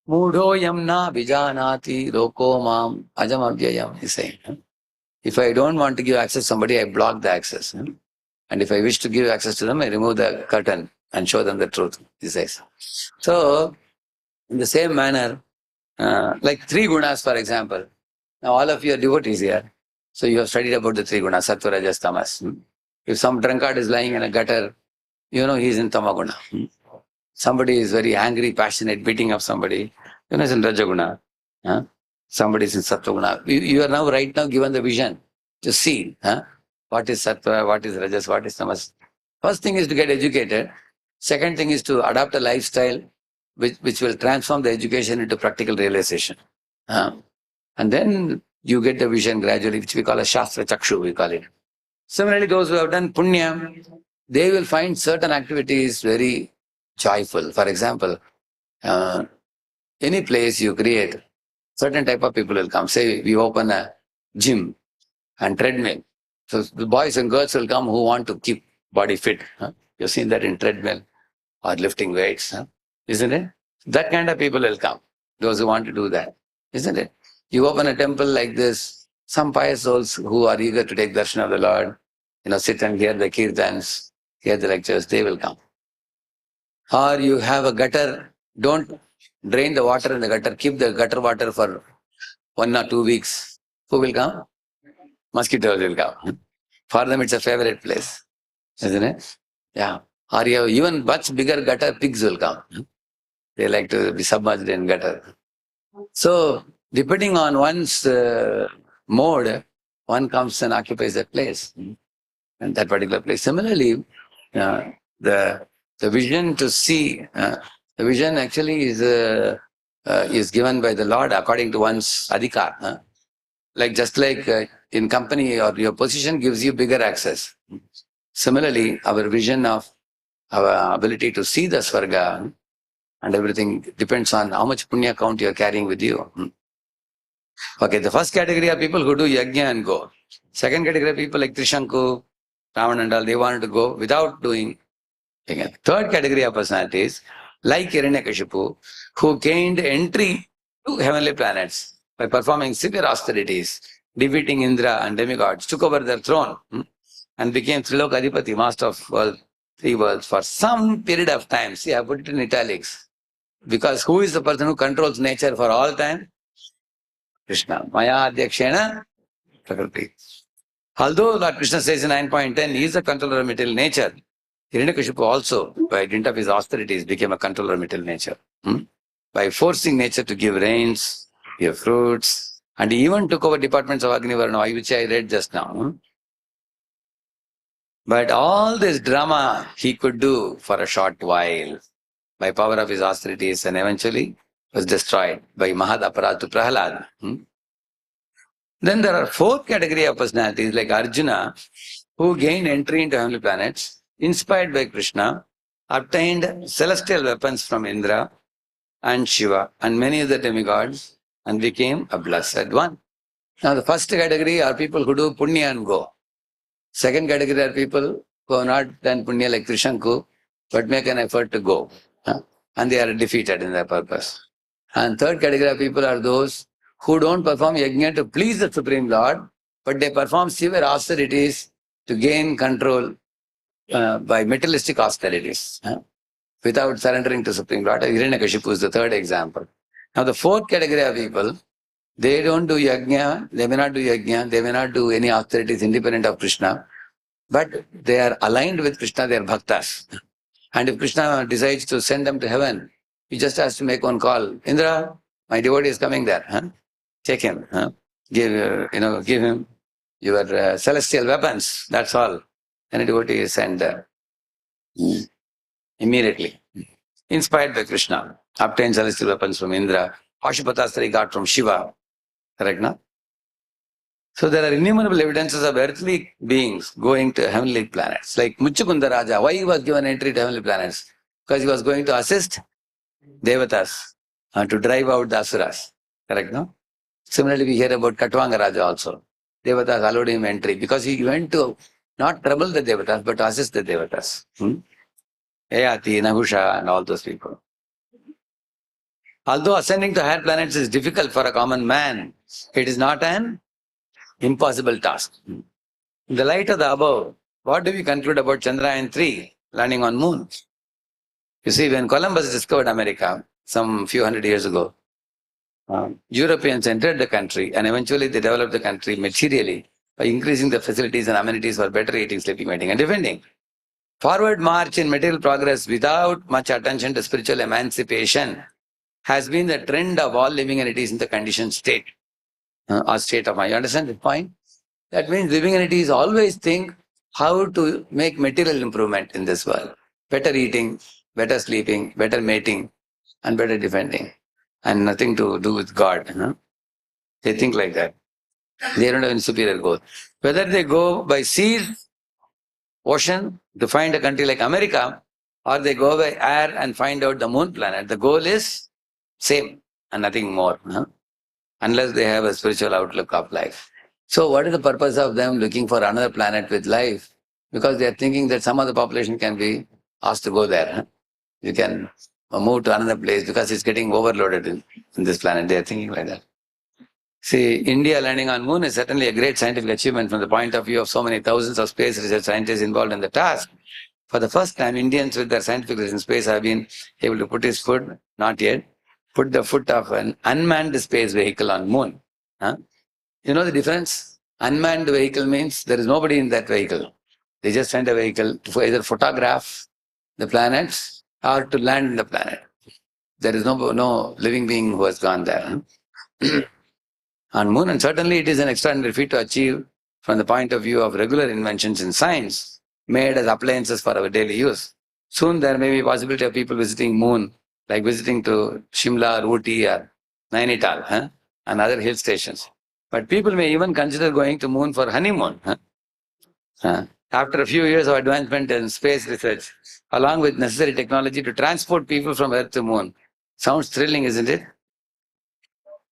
mudhoyam na vijanati loko mam ajam avyayam. He's saying. If I don't want to give access to somebody, I block the access. And if I wish to give access to them, I remove the curtain and show them the truth, he says. So, in the same manner, like 3 gunas, for example. Now, all of you are devotees here. So, you have studied about the 3 gunas, sattva, rajas, tamas. If some drunkard is lying in a gutter, he is in tamaguna. Somebody is very angry, passionate, beating up somebody, he's in rajaguna. Somebody is in sattva. You are right now given the vision to see what is sattva, what is rajas, what is tamas. First thing is to get educated. Second thing is to adopt a lifestyle which will transform the education into practical realization. And then you get the vision gradually, which we call a shastra chakshu, we call it. Similarly, those who have done punya, they will find certain activities very joyful. For example, any place you create, certain type of people will come. Say we open a gym and treadmill. So the boys and girls will come who want to keep body fit. You've seen that in treadmill or lifting weights, isn't it? That kind of people will come. Those who want to do that, isn't it? You open a temple like this, some pious souls who are eager to take darshan of the Lord, sit and hear the kirtans, hear the lectures, they will come. Or you have a gutter, don't drain the water in the gutter, keep the gutter water for 1 or 2 weeks. Who will come? Mosquitoes will come. For them it's a favorite place, isn't it? Yeah. Or you have even much bigger gutter, pigs will come. They like to be submerged in gutter. So, depending on one's mode, one comes and occupies that place, and that particular place. Similarly, the vision to see, the vision actually is given by the Lord according to one's adhikar. Just like in company or your position gives you bigger access. Similarly, our vision of our ability to see the Swarga and everything depends on how much punya count you are carrying with you. Okay, the first category are people who do yajna and go. Second category are people like Trishanku, Ravan and all, they wanted to go without doing yajna. Third category of personalities, like Hiranyakashipu, who gained entry to heavenly planets by performing severe austerities, defeating Indra and demigods, took over their throne and became Trilokadipati, master of 3 worlds for some period of time. See, I put it in italics. Because who is the person who controls nature for all time? Krishna. Maya Adhyakshena Prakriti. Although Lord Krishna says in 9.10, he is the controller of material nature, Hiranyakashipu also, by dint of his austerities, became a controller of material nature. By forcing nature to give rains, give fruits, and he even took over departments of Agni Varna, which I read just now. But all this drama he could do for a short while by power of his austerities, and eventually was destroyed by Mahad Aparad to Prahalad. Then there are fourth category of personalities like Arjuna, who gained entry into heavenly planets, inspired by Krishna, obtained celestial weapons from Indra and Shiva and many other demigods, and became a blessed one. Now the first category are people who do punya and go. Second category are people who have not done punya like Trishanku, but make an effort to go. And they are defeated in their purpose. And third category of people are those who don't perform yajna to please the Supreme Lord, but they perform severe austerities to gain control by materialistic austerities, without surrendering to Supreme Lord. Hiranyakashipu is the third example. Now the fourth category of people, they don't do yajna, they may not do yajna, they may not do any austerities independent of Krishna, but they are aligned with Krishna, they are bhaktas. And if Krishna decides to send them to heaven, he just has to make one call. Indra, my devotee is coming there. Take him. Give him your celestial weapons. That's all. And a devotee is sent there. Immediately. Inspired by Krishna. Obtained celestial weapons from Indra. Pashupatastra he got from Shiva. Correct, no? So there are innumerable evidences of earthly beings going to heavenly planets. Like Muchukunda Raja, why he was given entry to heavenly planets? Because he was going to assist Devatas to drive out the Asuras. Correct, no? Similarly, we hear about Katvanga Raja also. Devatas allowed him entry because he went to not trouble the Devatas, but to assist the Devatas. Ayati, Nahusha, and all those people. Although ascending to higher planets is difficult for a common man, it is not an impossible task. In the light of the above, what do we conclude about Chandrayaan-3 landing on moon? You see, when Columbus discovered America some few hundred years ago, Europeans entered the country and eventually they developed the country materially by increasing the facilities and amenities for better eating, sleeping, mating, and defending. Forward march in material progress without much attention to spiritual emancipation has been the trend of all living entities in the conditioned state. Or state of mind. You understand the point? That means living entities always think how to make material improvement in this world. Better eating, better sleeping, better mating, and better defending. And nothing to do with God. They think like that. They don't have any superior goal. Whether they go by sea, ocean to find a country like America, or they go by air and find out the moon planet, the goal is same and nothing more. Unless they have a spiritual outlook of life. So what is the purpose of them looking for another planet with life? Because they are thinking that some other population can be asked to go there. You can move to another place because it's getting overloaded in this planet. They are thinking like that. See, India landing on moon is certainly a great scientific achievement from the point of view of so many thousands of space research scientists involved in the task. For the first time, Indians with their scientific research in space have been able to put his foot, not yet, put the foot of an unmanned space vehicle on moon. You know the difference? Unmanned vehicle means there is nobody in that vehicle. They just send a vehicle to either photograph the planets or to land in the planet. There is no living being who has gone there. On moon, and certainly it is an extraordinary feat to achieve from the point of view of regular inventions in science made as appliances for our daily use. Soon there may be a possibility of people visiting moon, like visiting to Shimla or Ooty or Nainital and other hill stations. But people may even consider going to moon for honeymoon. After a few years of advancement in space research, along with necessary technology to transport people from Earth to moon. Sounds thrilling, isn't it?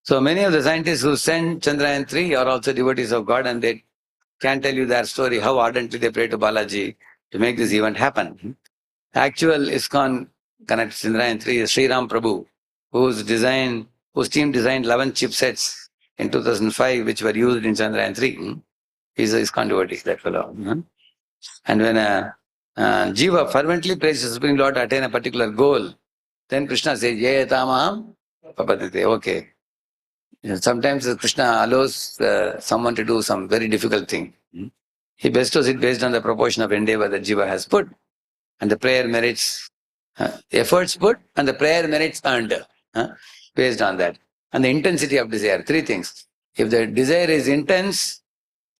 So many of the scientists who send Chandrayaan-3 are also devotees of God, and they can tell you their story, how ardently they pray to Balaji to make this event happen. Actual ISKCON connected Chandrayaan-3 is Sri Ram Prabhu, whose team designed 11 chipsets in 2005, which were used in Chandrayaan-3. He's a ISKCON devotee, that fellow. And when a Jiva fervently prays the Supreme Lord to attain a particular goal, then Krishna says, Ye tamam papadite. Okay. Sometimes Krishna allows someone to do some very difficult thing. He bestows it based on the proportion of endeavor that Jiva has put, and the prayer merits, efforts put, and the prayer merits earned, based on that. And the intensity of desire, three things. If the desire is intense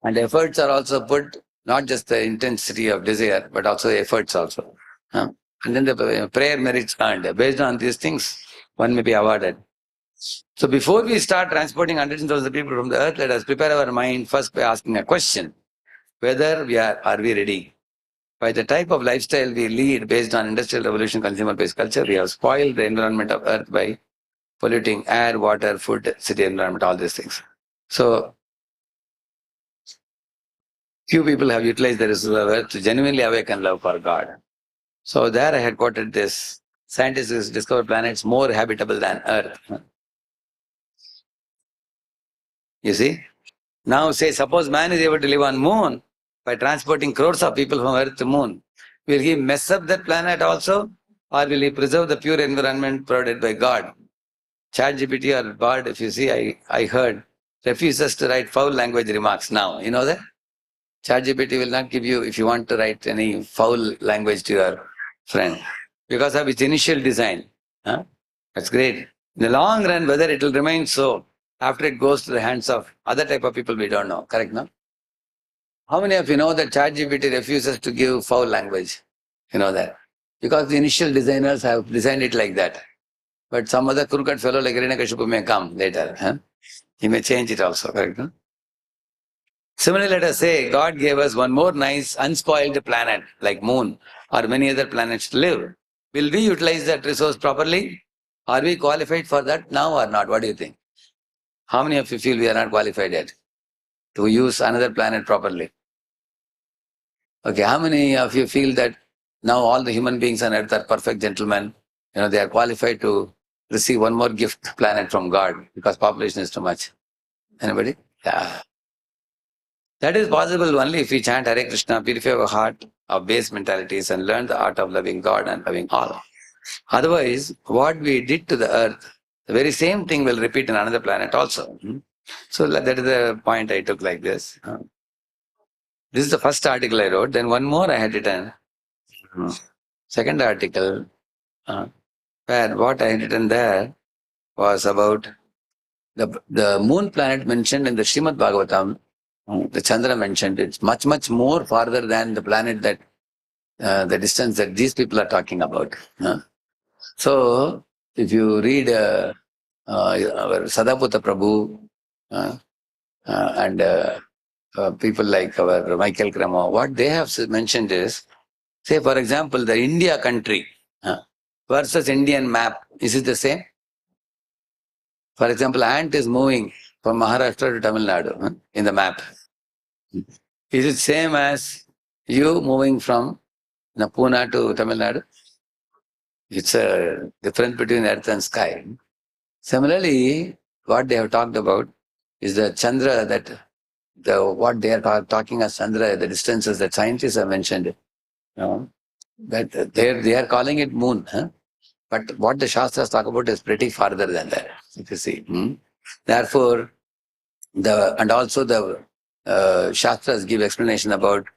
and efforts are also put not just the intensity of desire, but also efforts also. And then the prayer merits earned. Based on these things, one may be awarded. So before we start transporting hundreds and thousands of people from the earth, let us prepare our mind first by asking a question: whether are we ready? By the type of lifestyle we lead based on industrial revolution, consumer-based culture, we have spoiled the environment of earth by polluting air, water, food, city environment, all these things. So few people have utilized the resources of earth to genuinely awaken love for God. So there I had quoted this: scientists discover planets more habitable than earth. You see? Now say, suppose man is able to live on moon by transporting crores of people from earth to moon. Will he mess up that planet also? Or will he preserve the pure environment provided by God? ChatGPT or Bard, if you see, I heard, refuses to write foul language remarks now. You know that? ChatGPT will not give you, if you want to write any foul language to your friend, because of its initial design. Huh? That's great. In the long run, whether it will remain so after it goes to the hands of other type of people, we don't know. Correct, no? How many of you know that ChatGPT refuses to give foul language? You know that? Because the initial designers have designed it like that. But some other crooked fellow like Hiranyakashipu may come later. Huh? He may change it also. Correct, no? Similarly, let us say God gave us one more nice, unspoiled planet like Moon or many other planets to live. Will we utilize that resource properly? Are we qualified for that now or not? What do you think? How many of you feel we are not qualified yet to use another planet properly? Okay, how many of you feel that now all the human beings on earth are perfect gentlemen? You know, they are qualified to receive one more gift planet from God because population is too much. Anybody? Yeah. That is possible only if we chant Hare Krishna, purify our heart of base mentalities and learn the art of loving God and loving all. Otherwise, what we did to the earth, the very same thing will repeat in another planet also. So that is the point I took like this. This is the first article I wrote. Then one more I had written. Second article, where what I had written there was about the moon planet mentioned in the Srimad Bhagavatam. The Chandra mentioned it's much, much more farther than the planet that the distance that these people are talking about. So, if you read our Sadaputa Prabhu and people like our Michael Cremo, what they have mentioned is, say for example, the India country versus Indian map, is it the same? For example, ant is moving from Maharashtra to Tamil Nadu in the map. Is it same as you moving from Pune to Tamil Nadu? It's a difference between earth and sky. Similarly, what they have talked about is the Chandra, that what they are talking as Chandra, the distances that scientists have mentioned, that they are calling it moon. But what the Shastras talk about is pretty farther than that, if you see. Therefore, and also the Shastras give explanation about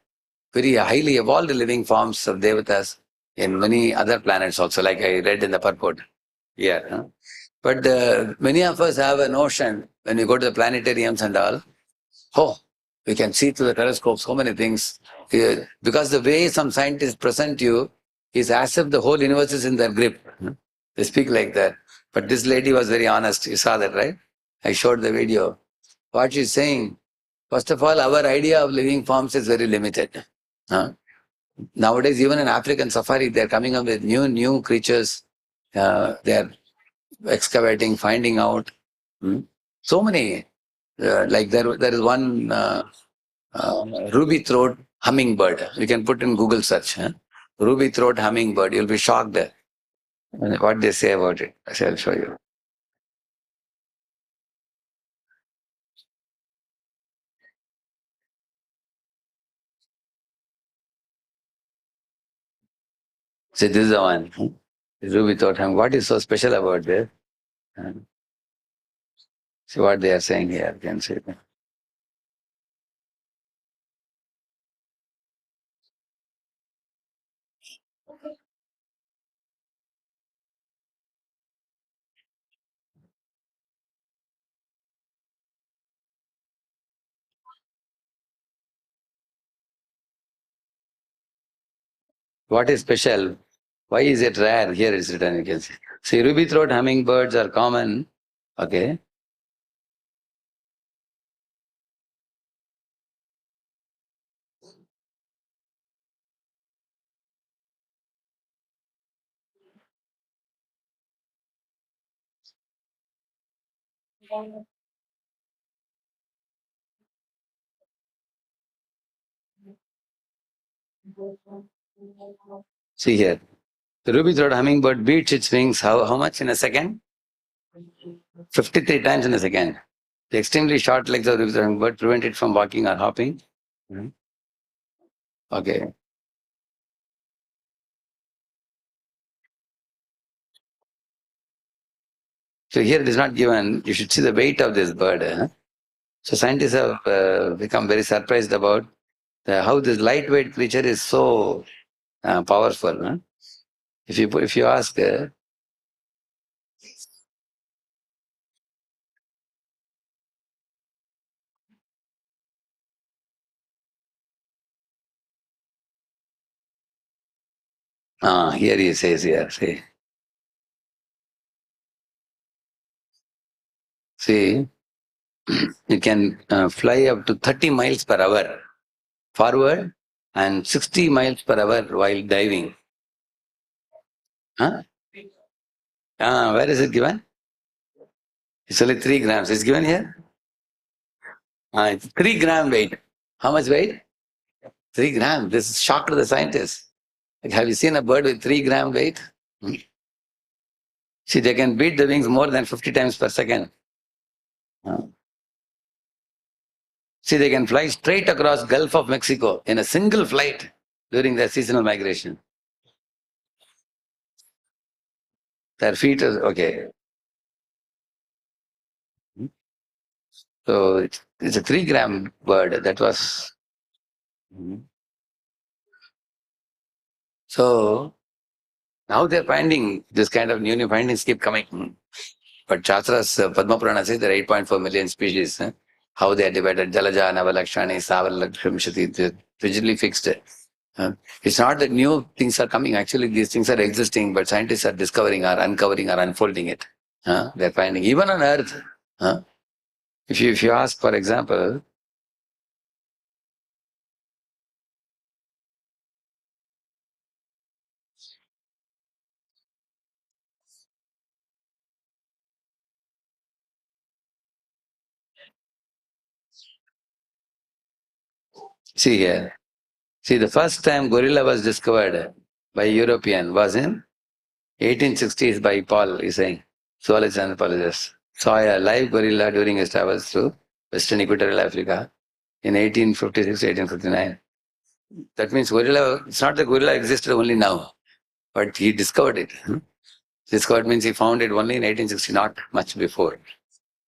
very highly evolved living forms of devatas in many other planets also, like I read in the purport here. But many of us have a notion when we go to the planetariums and all, oh, we can see through the telescope so many things. Because the way some scientists present you is as if the whole universe is in their grip. They speak like that. But this lady was very honest. You saw that, right? I showed the video. What she's saying, first of all, our idea of living forms is very limited. Nowadays, even in African safari, they're coming up with new creatures. They're excavating, finding out. So many. Like there is one ruby throat hummingbird. You can put in Google search. Ruby throat hummingbird. You'll be shocked what they say about it. I'll show you. See, this is the one. Ruby throat hummingbird. What is so special about this? See what they are saying here. You can see. What is special? Why is it rare? Here it's written, you can see. See, ruby-throat hummingbirds are common. Okay. See here. The ruby-throat hummingbird beats its wings how much in a second? 53 times in a second. The extremely short legs of the ruby-throat hummingbird prevent it from walking or hopping. Okay. So here it is not given. You should see the weight of this bird. So scientists have become very surprised about how this lightweight creature is so powerful. If you ask, here he says here, see, you can fly up to 30 miles per hour forward and 60 miles per hour while diving. Huh? Where is it given? It's only 3 grams. It's given here? It's 3 gram weight. How much weight? 3 grams. This is shock to the scientists. Like, have you seen a bird with 3 gram weight? See, they can beat the wings more than 50 times per second. See, they can fly straight across Gulf of Mexico in a single flight during their seasonal migration. Their feet is okay. So it's a 3 gram bird. That was. So now they're finding this kind of new findings keep coming. But Shastra's Padma Purana says there are 8.4 million species. How they are divided, Jalaja, Navalakshani, Savalakshmishati, they're rigidly fixed. It's not that new things are coming. Actually, these things are existing, but scientists are discovering or uncovering or unfolding it. They're finding, even on Earth. If you ask, for example, see here. See, the first time gorilla was discovered by European was in 1860s by Paul, he's saying, zoologist and anthropologist. Saw a live gorilla during his travels through Western Equatorial Africa in 1856, 1859. That means gorilla, it's not that gorilla existed only now, but he discovered it. Discovered means he found it only in 1860, not much before.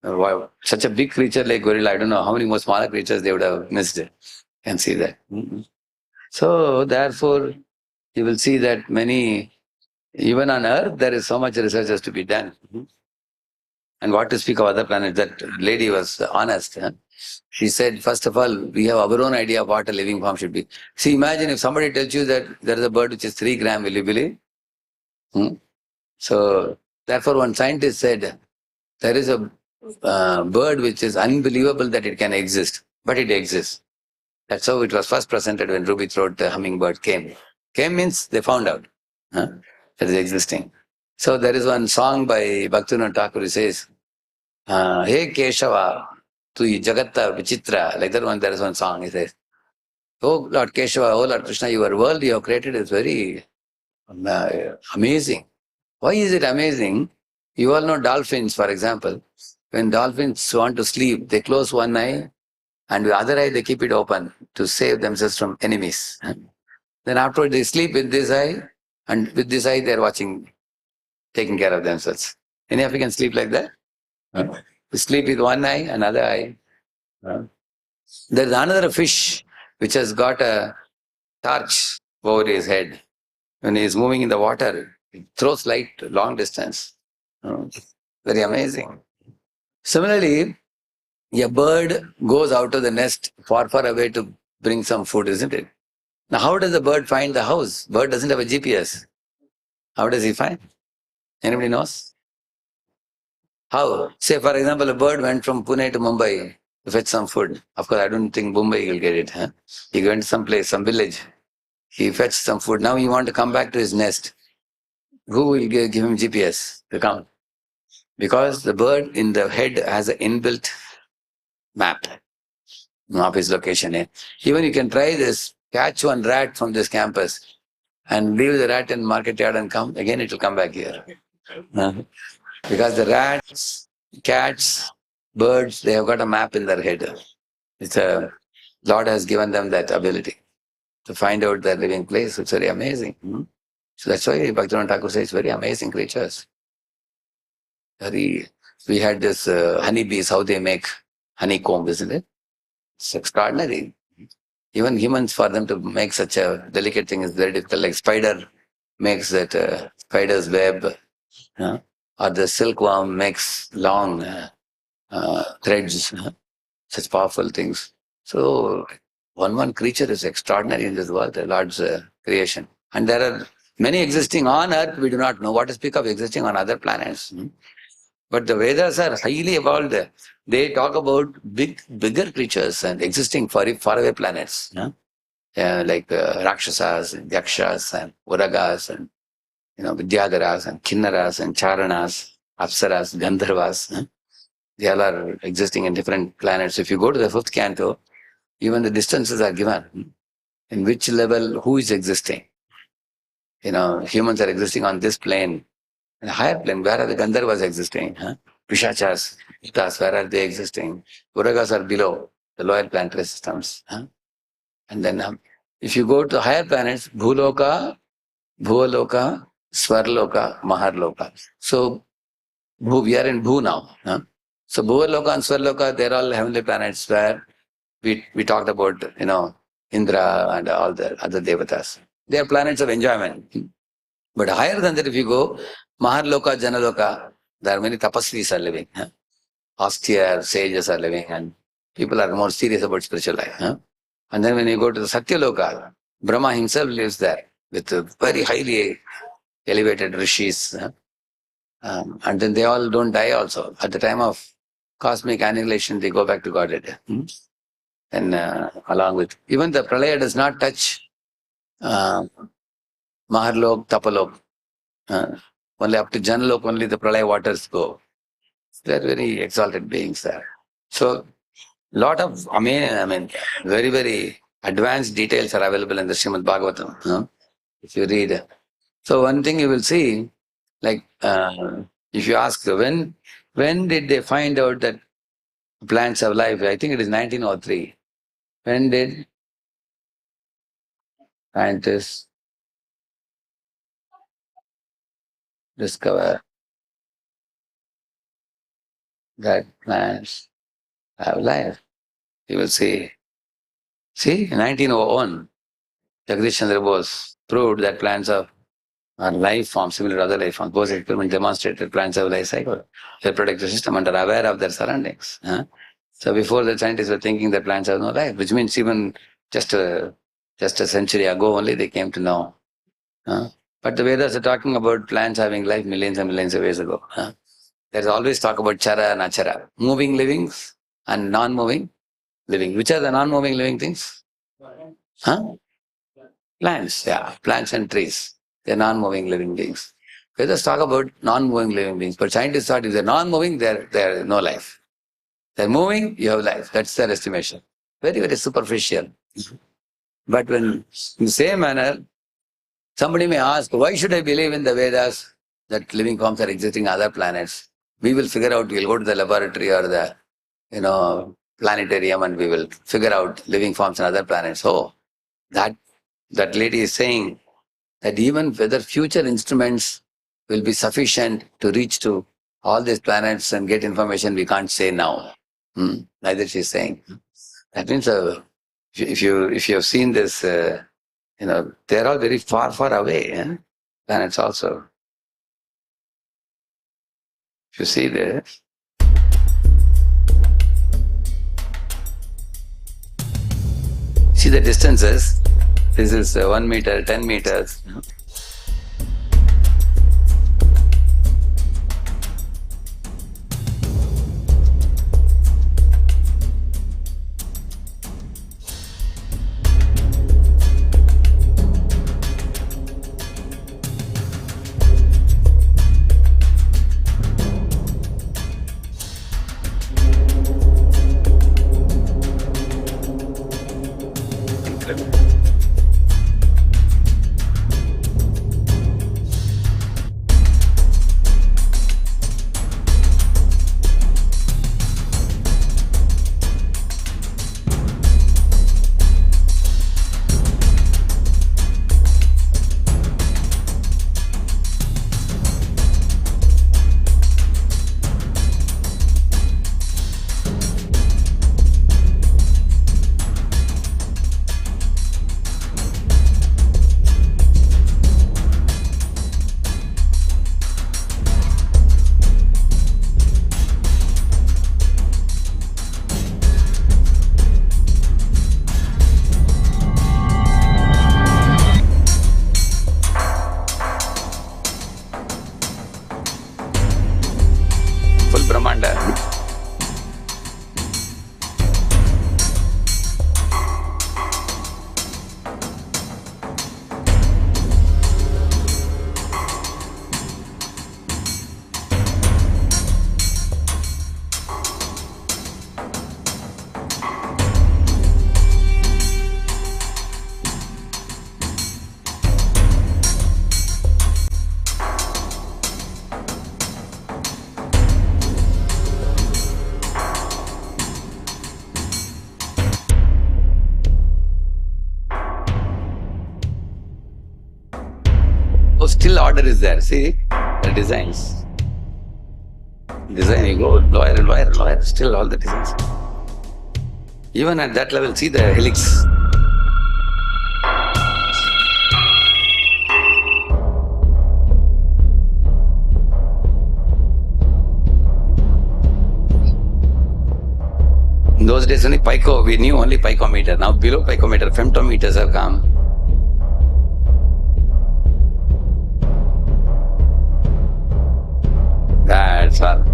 Wow. Such a big creature like gorilla, I don't know how many more smaller creatures they would have missed it. Can see that. So therefore, you will see that many, even on Earth, there is so much research has to be done. And what to speak of other planets, that lady was honest. She said, first of all, we have our own idea of what a living form should be. See, imagine if somebody tells you that there is a bird which is 3 gram, will you believe? So, therefore, one scientist said, there is a bird which is unbelievable that it can exist, but it exists. That's how it was first presented when ruby-throat hummingbird came. Came means they found out that is existing. So there is one song by Bhaktivinoda Thakur who says, Hey Keshava, tu Jagatta Vichitra. Like that one, there is one song. He says, Oh Lord Keshava, oh Lord Krishna, your world you have created is very amazing. Why is it amazing? You all know dolphins, for example. When dolphins want to sleep, they close one eye and with the other eye they keep it open to save themselves from enemies. Then afterwards they sleep with this eye, and with this eye they are watching, taking care of themselves. Any of you can sleep like that? You sleep with one eye, another eye. There is another fish which has got a torch over his head. When he is moving in the water, it throws light long distance. Very amazing. Similarly, a bird goes out of the nest far, far away to bring some food, isn't it? Now, how does the bird find the house? Bird doesn't have a GPS. How does he find? Anybody knows? How? Say, for example, a bird went from Pune to Mumbai to fetch some food. Of course, I don't think Mumbai will get it. Huh? He went to some place, some village. He fetched some food. Now he wants to come back to his nest. Who will give him GPS to come? Because the bird in the head has an inbuilt map of his location. Even you can try this, catch one rat from this campus and leave the rat in market yard and come, again it will come back here. Because the rats, cats, birds, they have got a map in their head. It's a, Lord has given them that ability to find out their living place. It's very amazing. So that's why Bhaktivinoda Thakur says very amazing creatures. We had this honeybees, how they make honeycomb, isn't it? It's extraordinary. Even humans, for them to make such a delicate thing is very difficult. Like spider makes that spider's web, or the silkworm makes long threads, such powerful things. So one creature is extraordinary in this world, the Lord's creation. And there are many existing on earth, we do not know. What to speak of existing on other planets? But the Vedas are highly evolved. They talk about bigger creatures and existing faraway planets. Like Rakshasas and Yakshas and Uragas and Vidyadharas and Kinnaras and Charanas, Apsaras, Gandharvas. They all are existing in different planets. If you go to the 5th canto, even the distances are given. In which level, who is existing? Humans are existing on this plane. In a higher plane, where are the Gandharvas existing? Pishachas, Bhutas, where are they existing? Uragas are below the lower planetary systems. And then if you go to higher planets, Bhuloka, Bhuvaloka, Swarloka, Maharloka. So we are in Bhu now. So Bhuvaloka and Swarloka, they're all heavenly planets where we talked about, Indra and all the other devatas. They are planets of enjoyment. But higher than that, if you go, Maharloka, Janaloka, there are many tapasvis are living. Austere sages are living, and people are more serious about spiritual life. And then when you go to the Satyaloka, Brahma himself lives there with very highly elevated rishis. And then they all don't die also. At the time of cosmic annihilation, they go back to Godhead. And along with, even the Pralaya does not touch Maharlok, Tapalok. Only up to Janalok, only the Pralaya waters go. They are very exalted beings there. So, lot of, very, very advanced details are available in the Srimad Bhagavatam. If you read. So, one thing you will see, like, if you ask, when did they find out that plants have life? I think it is 1903. When did scientists discover that plants have life? You will see. See, in 1901, Jagdish Chandra Bose proved that plants are life forms similar to other life forms. Bose experiment demonstrated plants have life cycle. Their protective system and are aware of their surroundings. So before the scientists were thinking that plants have no life, which means even just a century ago only they came to know. But the Vedas are talking about plants having life millions and millions of years ago. There's always talk about chara and achara, moving livings and non-moving living. Which are the non-moving living things? Plants, plants and trees. They're non-moving living beings. Vedas talk about non-moving living beings, but scientists thought if they're non-moving, they're no life. They're moving, you have life. That's their estimation. Very, very superficial. But when, in the same manner, somebody may ask, why should I believe in the Vedas that living forms are existing on other planets? We will figure out, we'll go to the laboratory or the, planetarium and we will figure out living forms on other planets. Oh, that lady is saying that even whether future instruments will be sufficient to reach to all these planets and get information, we can't say now. Neither she's saying. That means if you have seen this, they're all very far, far away. Planets also. If you see this, see the distances. This is 1 meter, 10 meters. Full Brahmanda. Oh, still order is there. See the designs. Design, you go lower, still all the designs. Even at that level, see the helix. In those days, only pico, we knew only picometer. Now below picometer, femtometers have come. That's all.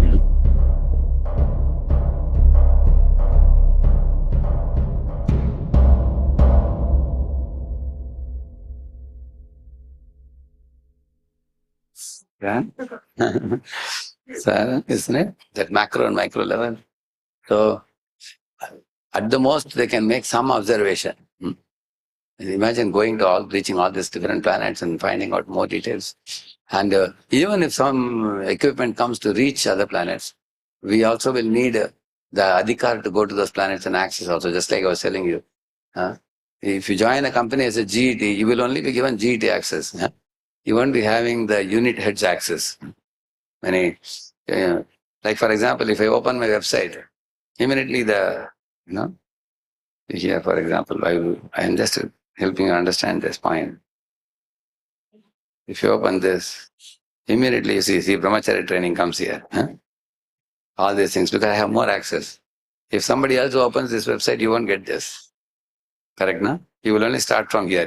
Yeah. So, isn't it? That macro and micro level. So, at the most, they can make some observation. Imagine going to reaching all these different planets and finding out more details. And even if some equipment comes to reach other planets, we also will need the adhikar to go to those planets and access also, just like I was telling you. If you join a company as a GET, you will only be given GET access. You won't be having the unit heads access. Like for example, if I open my website, immediately here for example, I am just helping you understand this point. If you open this, immediately you see brahmacharya training comes here. All these things, because I have more access. If somebody else opens this website, you won't get this. Correct, no? You will only start from here,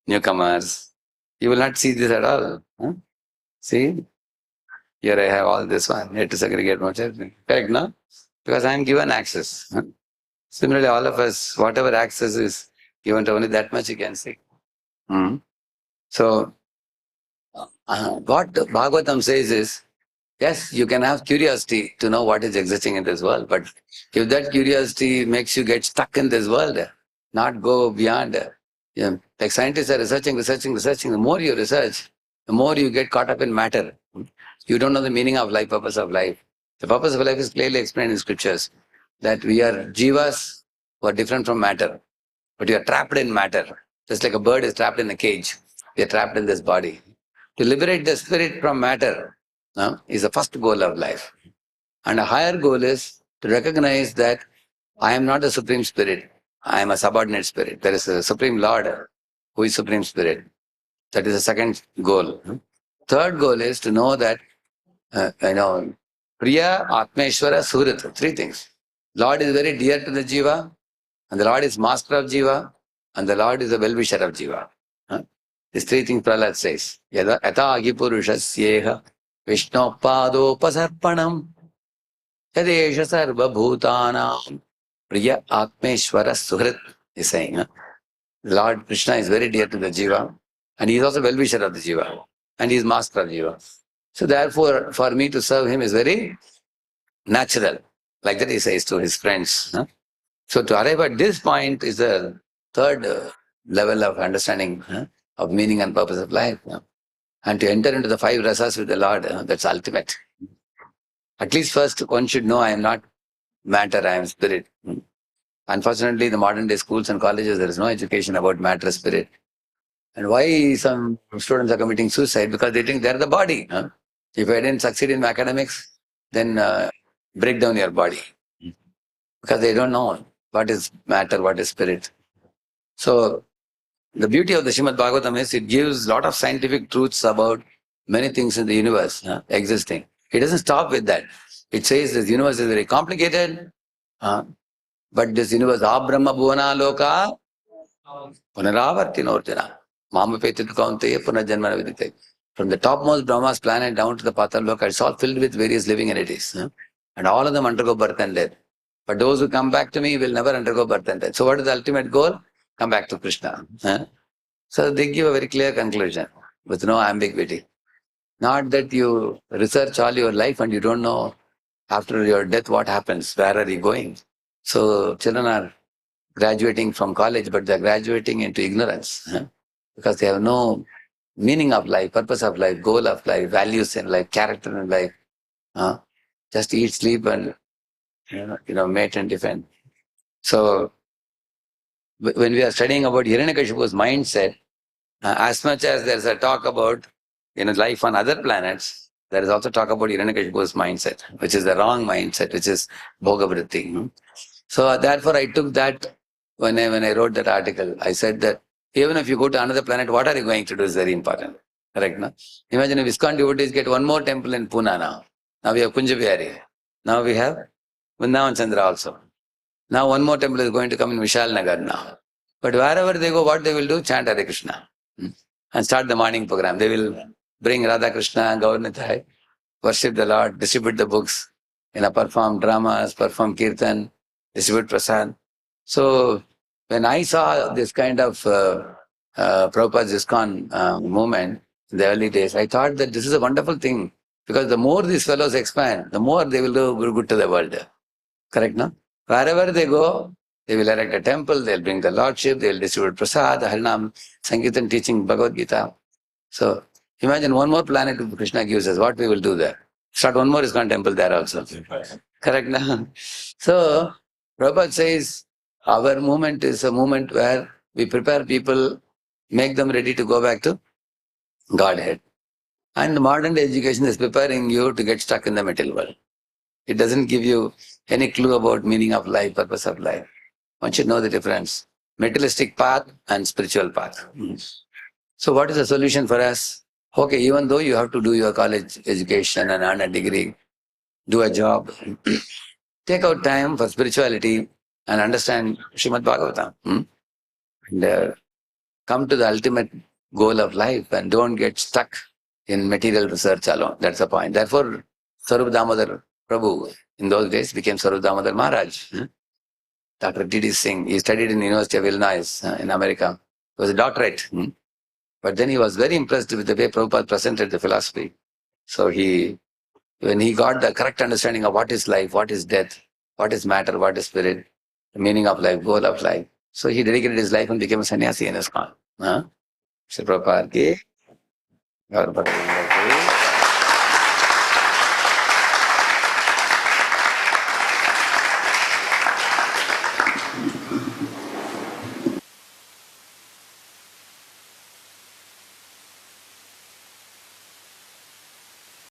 newcomers. You will not see this at all. See? Here I have all this one. Here to segregate more. Correct, no? Because I am given access. Similarly, all of us, whatever access is given to only that much you can see. So, what Bhagavatam says is, yes, you can have curiosity to know what is existing in this world, but if that curiosity makes you get stuck in this world, not go beyond, like scientists are researching, the more you research, the more you get caught up in matter. You don't know the meaning of life, purpose of life. The purpose of life is clearly explained in scriptures, that we are jivas who are different from matter, but you are trapped in matter. Just like a bird is trapped in a cage, we are trapped in this body. To liberate the spirit from matter is the first goal of life. And a higher goal is to recognize that I am not the Supreme Spirit. I am a subordinate spirit. There is a Supreme Lord who is Supreme Spirit. That is the second goal. Third goal is to know that, Priya, Atmeshwara, Surat. Three things. Lord is very dear to the Jiva, and the Lord is master of Jiva, and the Lord is the well-wisher of Jiva. These three things Prahlad says. Yada agi purushasyeha Vishnu padopasarpanam yadesha sarva bhutanam priya atmeshwara suhrit. He's saying, Lord Krishna is very dear to the Jiva, and he is also well-wisher of the Jiva, and he is master of Jiva. So therefore, for me to serve him is very natural. Like that he says to his friends. So to arrive at this point is the third level of understanding of meaning and purpose of life. And to enter into the five rasas with the Lord, that's ultimate. At least first one should know I am not matter, I am spirit. Unfortunately, in the modern day schools and colleges, there is no education about matter, spirit. And why some students are committing suicide? Because they think they are the body. If I didn't succeed in academics, then break down your body. Because they don't know what is matter, what is spirit. So, the beauty of the Srimad Bhagavatam is it gives a lot of scientific truths about many things in the universe existing. It doesn't stop with that. It says this universe is very complicated, but this universe, Abrahma Bhuvana Loka, Punaravartino Orjana, Mamapetit Kaunteya Punarjanmana Vidite. From the topmost Brahma's planet down to the Patal Loka, it's all filled with various living entities. And all of them undergo birth and death. But those who come back to me will never undergo birth and death. So what is the ultimate goal? Come back to Krishna. So they give a very clear conclusion with no ambiguity. Not that you research all your life and you don't know after your death what happens, where are you going. So children are graduating from college, but they're graduating into ignorance because they have no meaning of life, purpose of life, goal of life, values in life, character in life. Just eat, sleep, and mate and defend. So when we are studying about Hiranyakashipu's mindset, as much as there's a talk about life on other planets, there is also talk about Hiranyakashipu's mindset, which is the wrong mindset, which is Bhogavritti. So therefore I took that when I wrote that article. I said that even if you go to another planet, what are you going to do is very important. Correct? No? Imagine if ISKCON devotees get one more temple in Pune now. Now we have Kunjabihari. Now we have Vrindavan Chandra also. Now one more temple is going to come in Vishal Nagar now. But wherever they go, what they will do? Chant Hare Krishna. And start the morning program. They will bring Radha Krishna, Gaurnitai, worship the Lord, distribute the books, perform dramas, perform kirtan, distribute prasad. So when I saw this kind of Prabhupada's ISKCON movement in the early days, I thought that this is a wonderful thing. Because the more these fellows expand, the more they will do good to the world. Correct, no? Wherever they go, they will erect a temple, they'll bring the Lordship, they'll distribute prasad, Harinam, Sankirtan, teaching Bhagavad Gita. So, imagine one more planet Krishna gives us, what we will do there. Start one more ISKCON temple there also. Correct, no? So, Prabhupada says, our movement is a movement where we prepare people, make them ready to go back to Godhead. And modern day education is preparing you to get stuck in the material world. It doesn't give you any clue about meaning of life, purpose of life. One should know the difference. Materialistic path and spiritual path. So what is the solution for us? Okay, even though you have to do your college education and earn a degree, do a job, take out time for spirituality and understand Srimad Bhagavatam. And come to the ultimate goal of life and don't get stuck in material research alone. That's the point. Therefore, Sarup Damodar Prabhu in those days became Sarup Damodar Maharaj. Dr. T.D. Singh, he studied in the University of Illinois in America. It was a doctorate. But then he was very impressed with the way Prabhupada presented the philosophy. So when he got the correct understanding of what is life, what is death, what is matter, what is spirit, the meaning of life, goal of life. So he dedicated his life and became a sannyasi in ISKCON. Sri Prabhupada ki